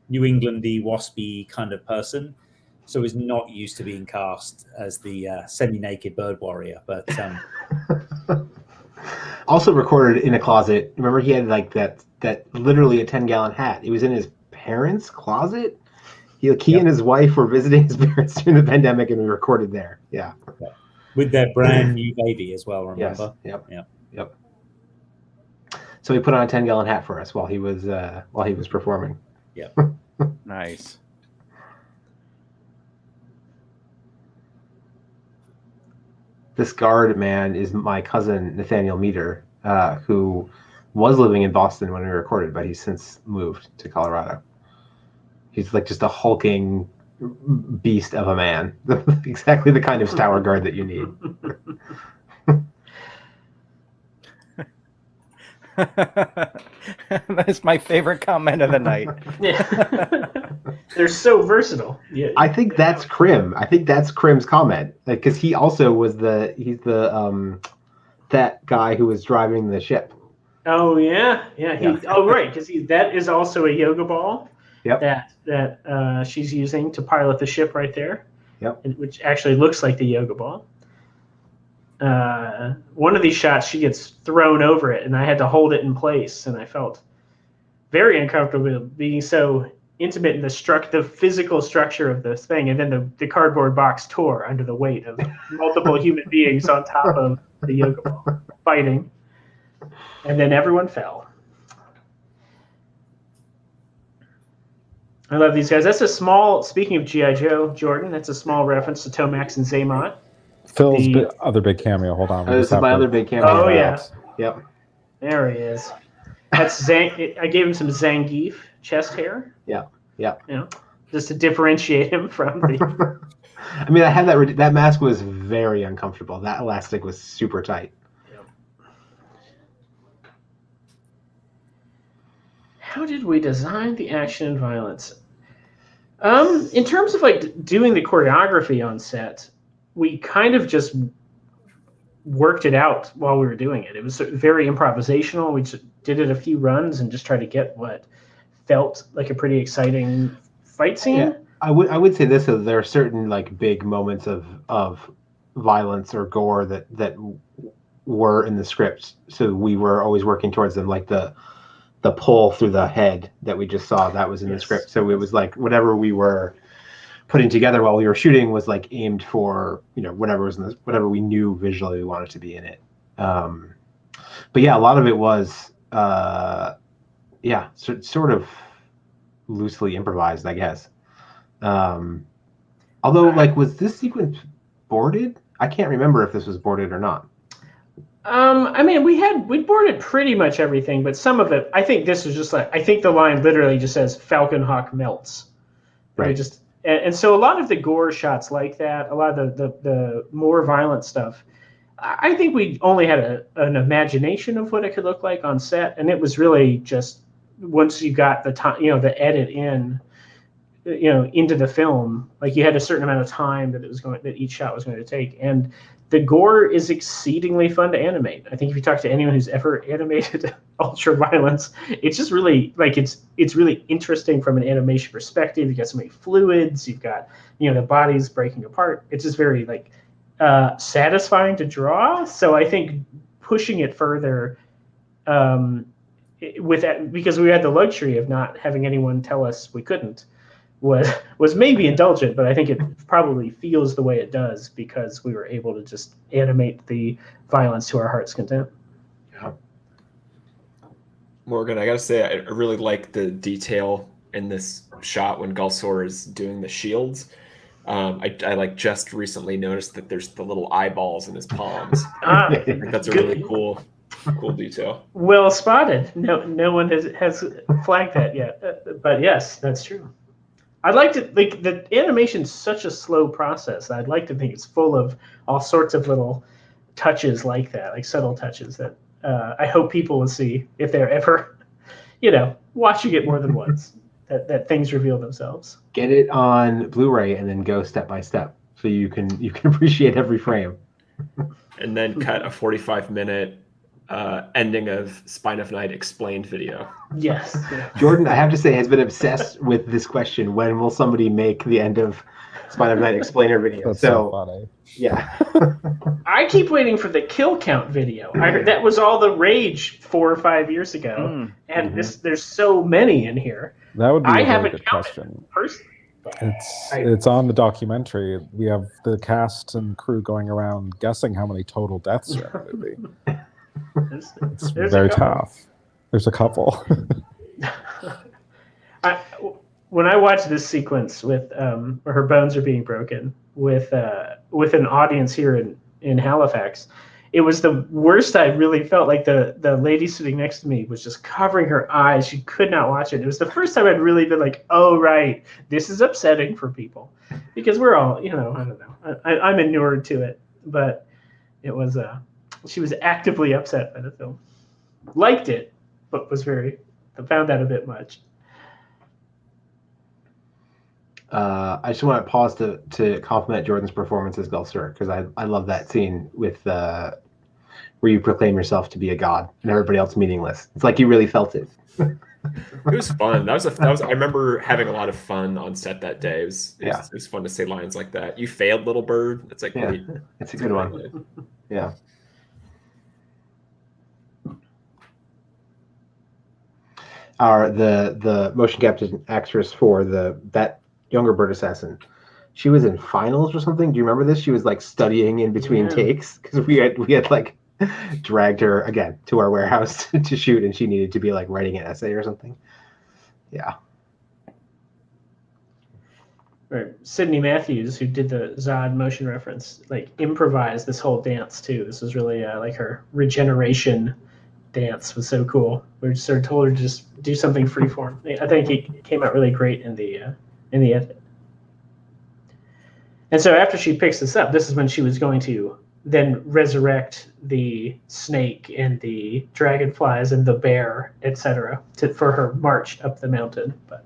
New Englandy, waspy kind of person. So he's not used to being cast as the semi-naked bird warrior. But also recorded in a closet. Remember, he had like that literally a 10-gallon hat. It was in his parents' closet. He and his wife were visiting his parents during the pandemic, and we recorded there. Yeah. With their brand new baby as well. Remember? Yes. Yep. So he put on a 10-gallon hat for us while he was performing. Yep. Nice. this guard man is my cousin Nathaniel Meter, who was living in Boston when we recorded, but he's since moved to Colorado. He's like just a hulking beast of a man. Exactly the kind of tower guard that you need. That's my favorite comment of the night. Yeah. They're so versatile. Yeah. I think that's Krim. I think that's Krim's comment, because he also was he's the that guy who was driving the ship. Oh yeah. Oh right, because that is also a yoga ball. Yep. That she's using to pilot the ship right there. Yep. Which actually looks like the yoga ball. One of these shots, she gets thrown over it, and I had to hold it in place, and I felt very uncomfortable being so intimate in the physical structure of this thing, and then the cardboard box tore under the weight of multiple human beings on top of the yoga ball fighting, and then everyone fell. I love these guys. That's a small, speaking of G.I. Joe, Jordan, that's a small reference to Tomax and Zaymot. Phil's other big cameo. Hold on. This is my other big cameo. Oh, yeah. Yep. There he is. That's I gave him some Zangief chest hair. Yeah. Just to differentiate him from the... I mean, I had that mask was very uncomfortable. That elastic was super tight. Yep. How did we design the action and violence? In terms of like doing the choreography on set, we kind of just worked it out while we were doing it. It was very improvisational. We just did it a few runs and just tried to get what felt like a pretty exciting fight scene. Yeah, I would say this: there are certain like big moments of violence or gore that were in the script, so we were always working towards them. Like the pull through the head that we just saw, that was in the script. So it was like whatever we were putting together while we were shooting was like aimed for, whatever was whatever we knew visually we wanted to be in it. But yeah, a lot of it was sort of loosely improvised, I guess. Although, like, was this sequence boarded? I can't remember if this was boarded or not. I mean, we boarded pretty much everything, but some of it, I think this was just like, I think the line literally just says Falcon Hawk melts. Right. And so a lot of the gore shots like that, a lot of the more violent stuff, I think we only had an imagination of what it could look like on set, and it was really just once you got the time, the edit in, into the film, like you had a certain amount of time that each shot was going to take, and the gore is exceedingly fun to animate. I think if you talk to anyone who's ever animated ultra violence, it's just really like it's really interesting from an animation perspective. You got so many fluids, you've got the bodies breaking apart. It's just very like satisfying to draw. So I think pushing it further with that, because we had the luxury of not having anyone tell us we couldn't, was maybe indulgent, but I think it probably feels the way it does because we were able to just animate the violence to our heart's content. Yeah. Morgan, I gotta say, I really like the detail in this shot when Gulsor is doing the shields. I like just recently noticed that there's the little eyeballs in his palms. I think that's a really cool detail. Well spotted. No one has flagged that yet, but yes, that's true. I'd like to think the animation's such a slow process. I'd like to think it's full of all sorts of little touches like that, like subtle touches that I hope people will see if they're ever, watching it more than once. That things reveal themselves. Get it on Blu-ray and then go step by step, so you can appreciate every frame. And then cut a 45-minute ending of Spine of Night explained video. Yes. Jordan, I have to say, has been obsessed with this question: when will somebody make the end of Spine of Night explainer video? That's so funny. Yeah. I keep waiting for the kill count video. I heard that was all the rage 4 or 5 years ago, and there's so many in here. That would be a very good counted question. Personally. It's on the documentary. We have the cast and crew going around guessing how many total deaths are in the movie. It's very tough. There's a couple. When I watch this sequence with where her bones are being broken with an audience here in Halifax. It was the worst. I really felt like the lady sitting next to me was just covering her eyes. She could not watch it. It was the first time I'd really been like, oh, right, this is upsetting for people. Because we're all, I don't know. I'm inured to it. But it was, she was actively upset by the film. Liked it, but found that a bit much. I just want to pause to compliment Jordan's performance as Gulfster, because I love that scene with where you proclaim yourself to be a god and everybody else meaningless. It's like you really felt it. It was fun. That was. I remember having a lot of fun on set that day. It was fun to say lines like that. You failed, little bird. It's like, yeah, it's a good one. Yeah. The motion capture actress for that younger bird assassin, she was in finals or something. Do you remember this? She was like studying in between takes because we had like dragged her again to our warehouse to shoot, and she needed to be like writing an essay or something. Yeah. Right. Sydney Matthews, who did the Zod motion reference, like improvised this whole dance too. This was really like her regeneration dance was so cool. We just sort of told her to just do something freeform. I think it came out really great in the edit. And so after she picks this up, this is when she was going to then resurrect the snake and the dragonflies and the bear, etc., for her march up the mountain. But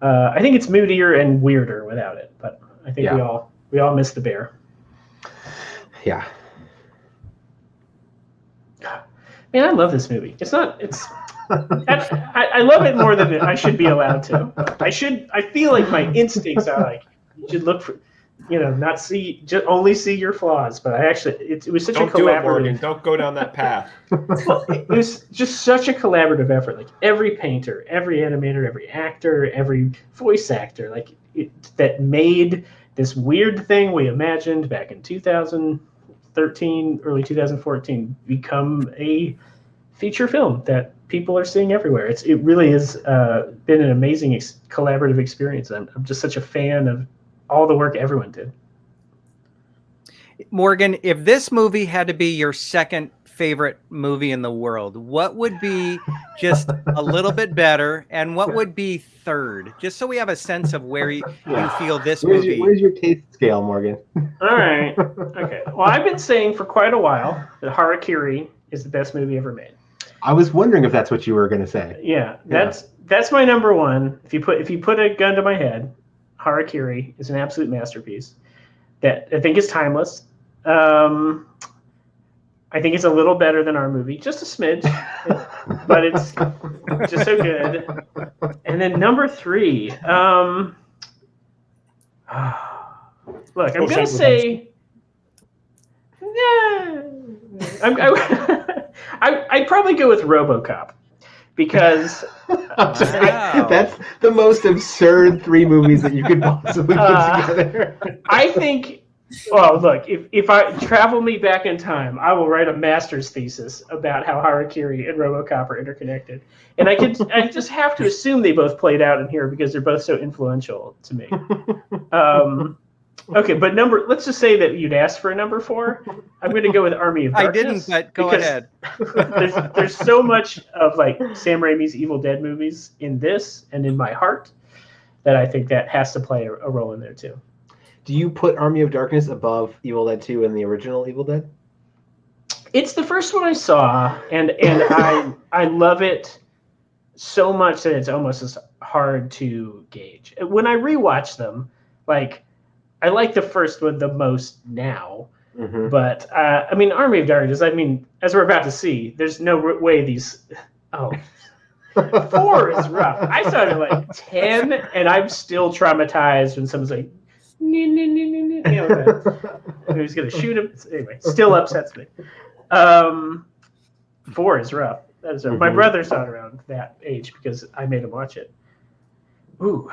I think it's moodier and weirder without it. But I think we all miss the bear. Yeah. Man, I love this movie. I love it more than I should be allowed to. I feel like my instincts are like, you should look for, not see, just only see your flaws. But it was such a collaborative. Don't do it, Morgan. Don't go down that path. Well, it was just such a collaborative effort. Like every painter, every animator, every actor, every voice actor, that made this weird thing we imagined back in 2013, early 2014, become a feature film that people are seeing everywhere. It really has been an amazing collaborative experience. I'm just such a fan of all the work everyone did. Morgan, if this movie had to be your second favorite movie in the world, what would be just a little bit better, and what would be third? Just so we have a sense of where you feel this movie. Where's your taste scale, Morgan? All right. Okay. Well, I've been saying for quite a while that Harakiri is the best movie ever made. I was wondering if that's what you were going to say. Yeah, that's my number one. If you put a gun to my head, Harakiri is an absolute masterpiece that I think is timeless. I think it's a little better than our movie, just a smidge, but it's just so good. And then number three, look, I'm gonna say, I'd probably go with RoboCop. Because that's the most absurd three movies that you could possibly put together. I think, well, look, if I travel me back in time, I will write a master's thesis about how Harakiri and RoboCop are interconnected. And I just have to assume they both played out in here because they're both so influential to me. Okay, but let's just say that you'd asked for a number 4. I'm going to go with Army of Darkness. I didn't, but go ahead. there's so much of like Sam Raimi's Evil Dead movies in this and in my heart that I think that has to play a role in there too. Do you put Army of Darkness above Evil Dead 2 and the original Evil Dead? It's the first one I saw, and I love it so much that it's almost as hard to gauge. When I rewatch them, like, I like the first one the most now, but I mean, Army of Darkness, I mean, as we're about to see, there's no way these, 4 is rough. I started like 10, and I'm still traumatized when someone's like, who's going to shoot him? Anyway, still upsets me. 4 is rough. That is rough. My brother's not around that age because I made him watch it. Ooh.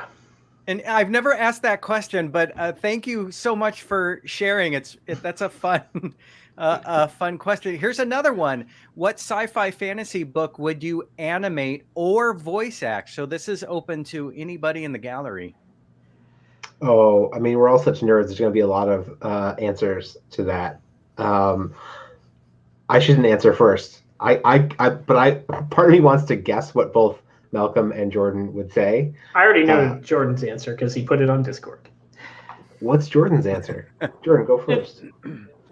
And I've never asked that question, but thank you so much for sharing. That's a fun, fun question. Here's another one. What sci-fi fantasy book would you animate or voice act? So this is open to anybody in the gallery. Oh, I mean, we're all such nerds. There's going to be a lot of answers to that. I shouldn't answer first. Part of me wants to guess what both Malcolm and Jordan would say. I already know Jordan's answer because he put it on Discord. What's Jordan's answer? Jordan, go first.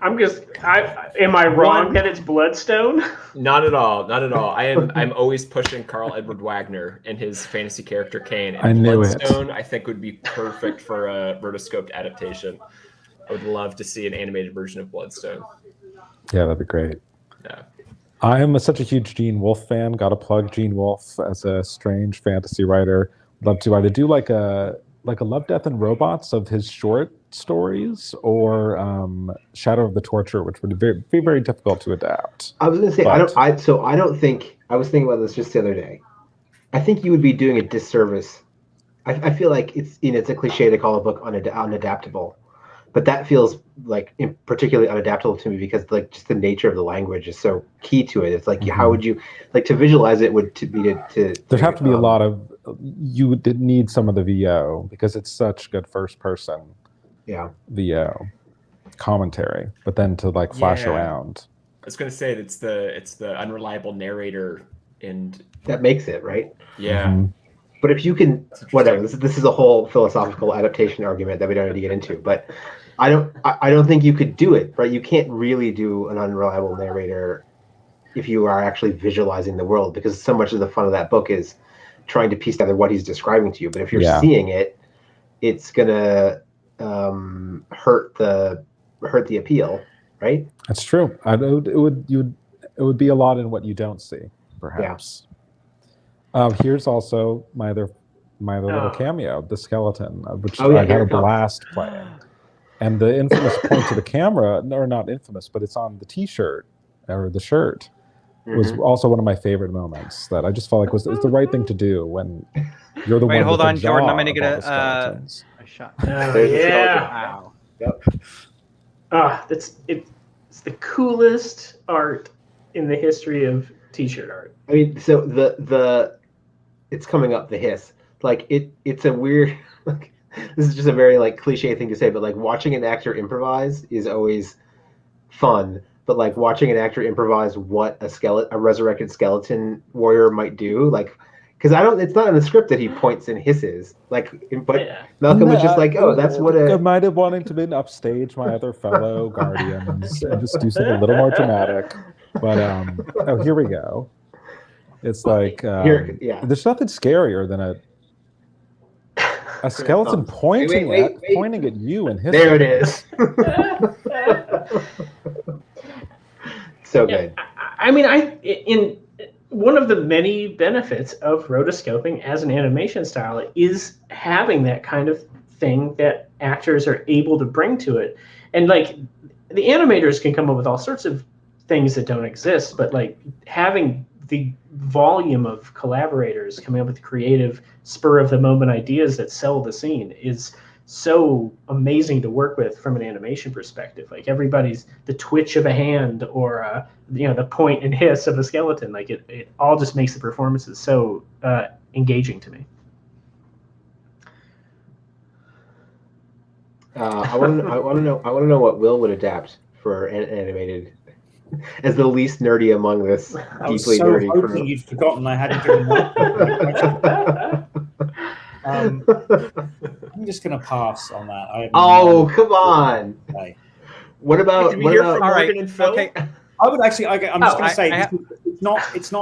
Am I wrong that it's Bloodstone? Not at all. Not at all. I'm always pushing Carl Edward Wagner and his fantasy character Kane. And I knew Bloodstone, I think, would be perfect for a rotoscoped adaptation. I would love to see an animated version of Bloodstone. Yeah, that'd be great. Yeah. I am such a huge Gene Wolfe fan. Got to plug Gene Wolfe as a strange fantasy writer. Love to either do like a Love, Death, and Robots of his short stories, or Shadow of the Torture, which would be very difficult to adapt. I was going to say I don't think I was thinking about this just the other day. I think you would be doing a disservice. I feel like it's a cliche to call a book unadaptable, but that feels like particularly unadaptable to me because like just the nature of the language is so key to it. It's like how would you like to visualize it would to there'd have to be a lot of you would need some of the VO because it's such good first person VO commentary, but then to like flash around. I was going to say it's the unreliable narrator and that makes it right. Yeah. But if you can, whatever, this is a whole philosophical adaptation argument that we don't need to get into. But I don't think you could do it, right? You can't really do an unreliable narrator if you are actually visualizing the world, because so much of the fun of that book is trying to piece together what he's describing to you. But if you're seeing it, it's gonna hurt the appeal, right? That's true. It would be a lot in what you don't see, perhaps. Yeah. Here's also my other little cameo, the skeleton, which I had a blast playing. And the infamous point to the camera, or not infamous, but it's on the T-shirt or the shirt, was also one of my favorite moments that I just felt like was the right thing to do when you're the one. Hold with on, the Jordan. jaw I'm going to get of all the a shot. Oh, yeah. Wow. Yep. It's the coolest art in the history of T-shirt art. I mean, so it's coming up, the hiss. Like it's a weird. Like, this is just a very like cliche thing to say, but like watching an actor improvise is always fun. But like watching an actor improvise what a resurrected skeleton warrior might do, like, because it's not in the script that he points and hisses, like, but Malcolm was just like, that's what I might have wanted to been upstage my other fellow guardians and just do something a little more dramatic. But here we go. It's like there's nothing scarier than a skeleton pointing at you and hissing. There it is. So good. I mean, in one of the many benefits of rotoscoping as an animation style is having that kind of thing that actors are able to bring to it. And like the animators can come up with all sorts of things that don't exist, but like having the volume of collaborators coming up with creative spur of the moment ideas that sell the scene is so amazing to work with from an animation perspective. Like the twitch of a hand or the point and hiss of a skeleton, like it all just makes the performances so engaging to me. I want to know what Will would adapt for an animated, as the least nerdy among this deeply nerdy crew. Hoping you'd forgotten I hadn't given that. I'm just going to pass on that. Come on. Okay. What about Morgan and Phil? Okay. I would actually. I'm just going to say it's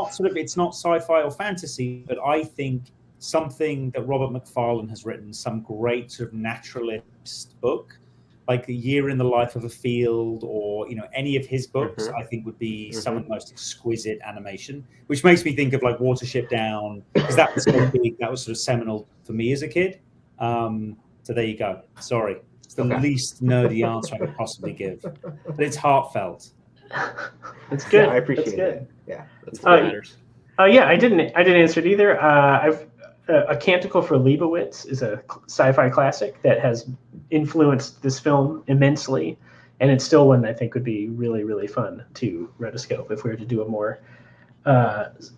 not sci-fi or fantasy, but I think something that Robert McFarlane has written, some great sort of naturalist book, like A Year in the Life of a Field, or any of his books, I think would be some of the most exquisite animation. Which makes me think of like Watership Down, because that was so big, that was sort of seminal for me as a kid. So there you go. Sorry, it's the least nerdy answer I could possibly give, but it's heartfelt. That's good. I appreciate it. Yeah, that's what matters. I didn't answer it either. I've A Canticle for Leibowitz is a sci-fi classic that has influenced this film immensely, and it's still one that I think would be really, really fun to rotoscope if we were to do a more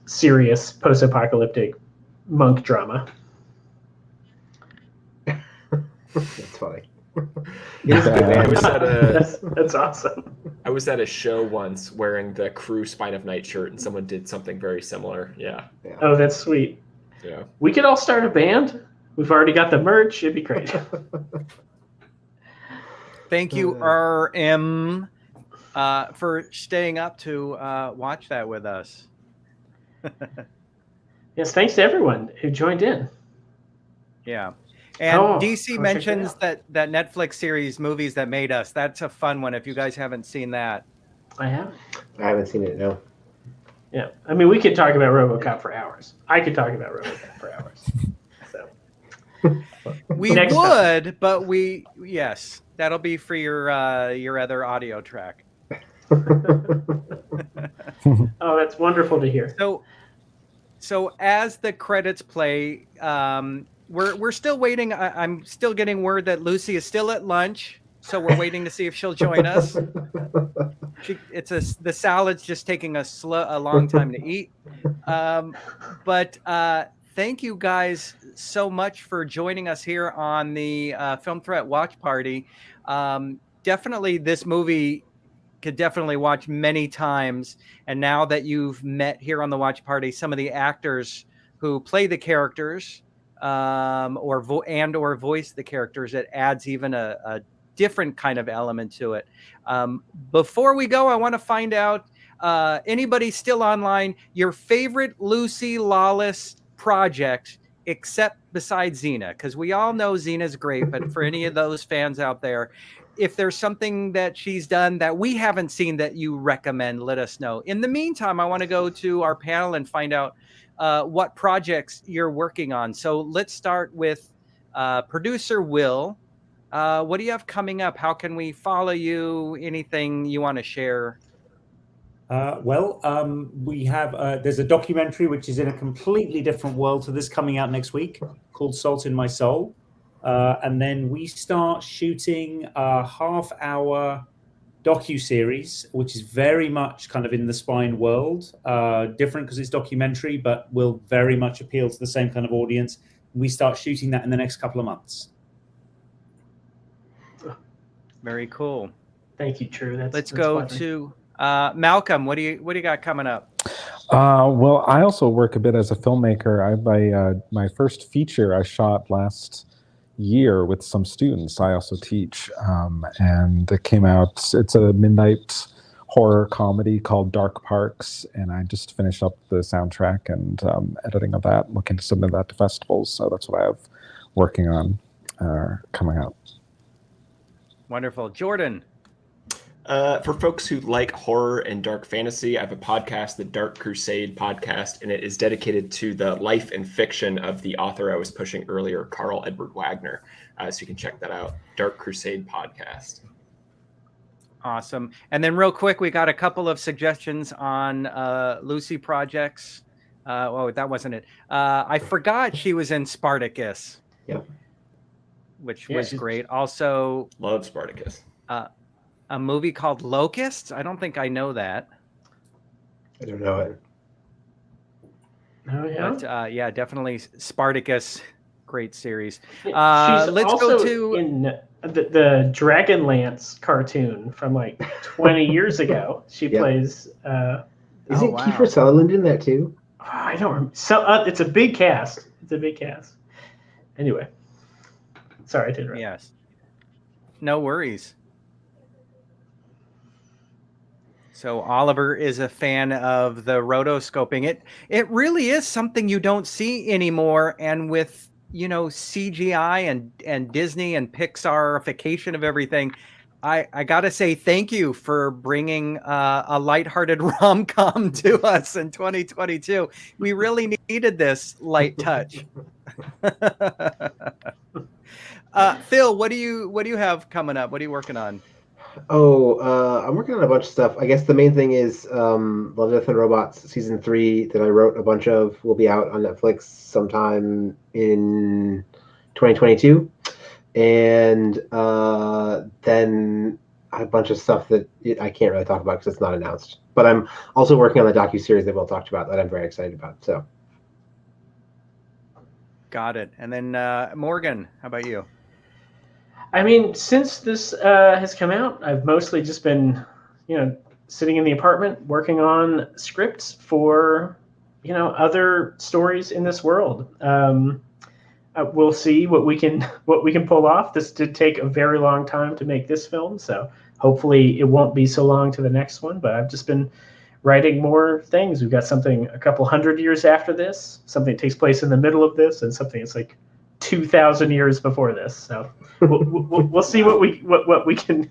serious post-apocalyptic monk drama. That's funny. That's awesome. I was at a show once wearing the crew Spine of Night shirt, and someone did something very similar. Yeah. Oh, that's sweet. Yeah. We could all start a band. We've already got the merch. It'd be great. Thank you, RM, for staying up to watch that with us. Yes, thanks to everyone who joined in. Yeah. And DC check mentions that that Netflix series, Movies That Made Us. That's a fun one if you guys haven't seen that. I haven't. I haven't seen it, no. Yeah. I mean, we could talk about RoboCop for hours. I could talk about RoboCop for hours. So We Next would, but yes, that'll be for your other audio track. Oh, that's wonderful to hear. So as the credits play, we're still waiting. I'm still getting word that Lucy is still at lunch, so we're waiting to see if she'll join us. The salad's just taking a long time to eat. But thank you guys so much for joining us here on the Film Threat Watch Party. Definitely, this movie could definitely watch many times. And now that you've met here on the Watch Party some of the actors who play the characters or voice the characters, it adds even a different kind of element to it. Before we go, I want to find out, anybody still online, your favorite Lucy Lawless project, except besides Xena, because we all know Xena's great, but for any of those fans out there, if there's something that she's done that we haven't seen that you recommend, let us know. In the meantime, I want to go to our panel and find out what projects you're working on. So let's start with producer Will. What do you have coming up? How can we follow you? Anything you want to share? We have there's a documentary which is in a completely different world to this coming out next week called Salt in My Soul. And then we start shooting a half-hour docu-series, which is very much kind of in the spine world, different because it's documentary, but will very much appeal to the same kind of audience. We start shooting that in the next couple of months. Very cool. Thank you, True. Let's go to Malcolm. What do you got coming up? Well, I also work a bit as a filmmaker. My first feature I shot last year with some students. I also teach, and it came out. It's a midnight horror comedy called Dark Parks, and I just finished up the soundtrack and editing of that, looking to submit that to festivals. So that's what I have working on coming out. Wonderful. Jordan. For folks who like horror and dark fantasy, I have a podcast, the Dark Crusade podcast, and it is dedicated to the life and fiction of the author I was pushing earlier, Carl Edward Wagner. So you can check that out, Dark Crusade podcast. Awesome. And then real quick, we got a couple of suggestions on Lucy projects. That wasn't it. I forgot she was in Spartacus. Yep. Which was great. Also, love Spartacus. A movie called Locusts. I don't think I know that. I don't know it. Oh, yeah. But yeah, definitely Spartacus. Great series. She's Let's also go to in the Dragonlance cartoon from like 20 years ago. She plays. Isn't Kiefer Sutherland in that too? I don't remember. So it's a big cast. Anyway, sorry, I did interrupt. Yes. No worries. So Oliver is a fan of the rotoscoping. It really is something you don't see anymore. And with, CGI and Disney and Pixarification of everything, I got to say thank you for bringing a lighthearted rom-com to us in 2022. We really needed this light touch. Phil, what do you have coming up? What are you working on? I'm working on a bunch of stuff. I guess the main thing is Love, Death, and Robots season 3 that I wrote a bunch of will be out on Netflix sometime in 2022. And then I have a bunch of stuff that I can't really talk about because it's not announced. But I'm also working on the docuseries that Will talked about that I'm very excited about. So, got it. And then Morgan, how about you? I mean, since this has come out, I've mostly just been, sitting in the apartment working on scripts for, other stories in this world. We'll see what we can pull off. This did take a very long time to make this film, so hopefully it won't be so long to the next one. But I've just been writing more things. We've got something a couple hundred years after this, something that takes place in the middle of this, and something that's like 2,000 years before this. So we'll see what we can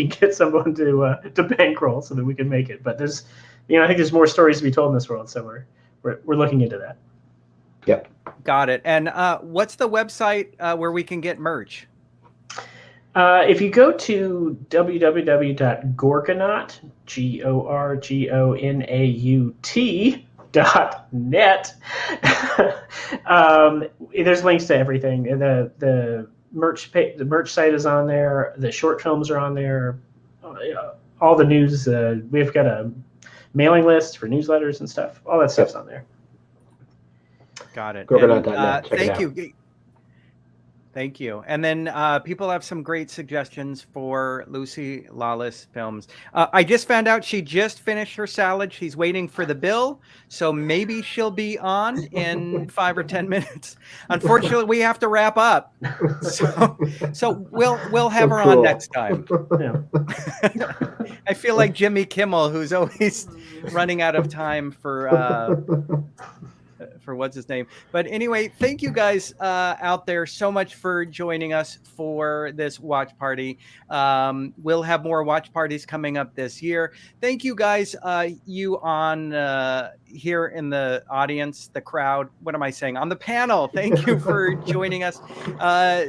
get someone to bankroll so that we can make it. But there's, I think there's more stories to be told in this world, so we're looking into that. Yep. Got it. And what's the website where we can get merch? If you go to www.gorgonaut, GORGONAUT.net, there's links to everything. The merch site is on there. The short films are on there. All the news. We've got a mailing list for newsletters and stuff. All that stuff's on there. Got it. Gorgonaut.net. Thank you. Thank you. And then people have some great suggestions for Lucy Lawless films. I just found out she just finished her salad. She's waiting for the bill, so maybe she'll be on in 5 or 10 minutes. Unfortunately, we have to wrap up. So we'll have her on next time. Yeah. I feel like Jimmy Kimmel, who's always running out of time for what's his name. But anyway, thank you guys out there so much for joining us for this watch party. We'll have more watch parties coming up this year. Thank you guys, you on here in the audience, the crowd. What am I saying? On the panel. Thank you for joining us.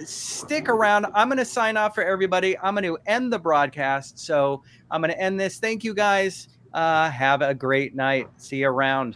Stick around. I'm going to sign off for everybody. I'm going to end the broadcast. So I'm going to end this. Thank you guys. Have a great night. See you around.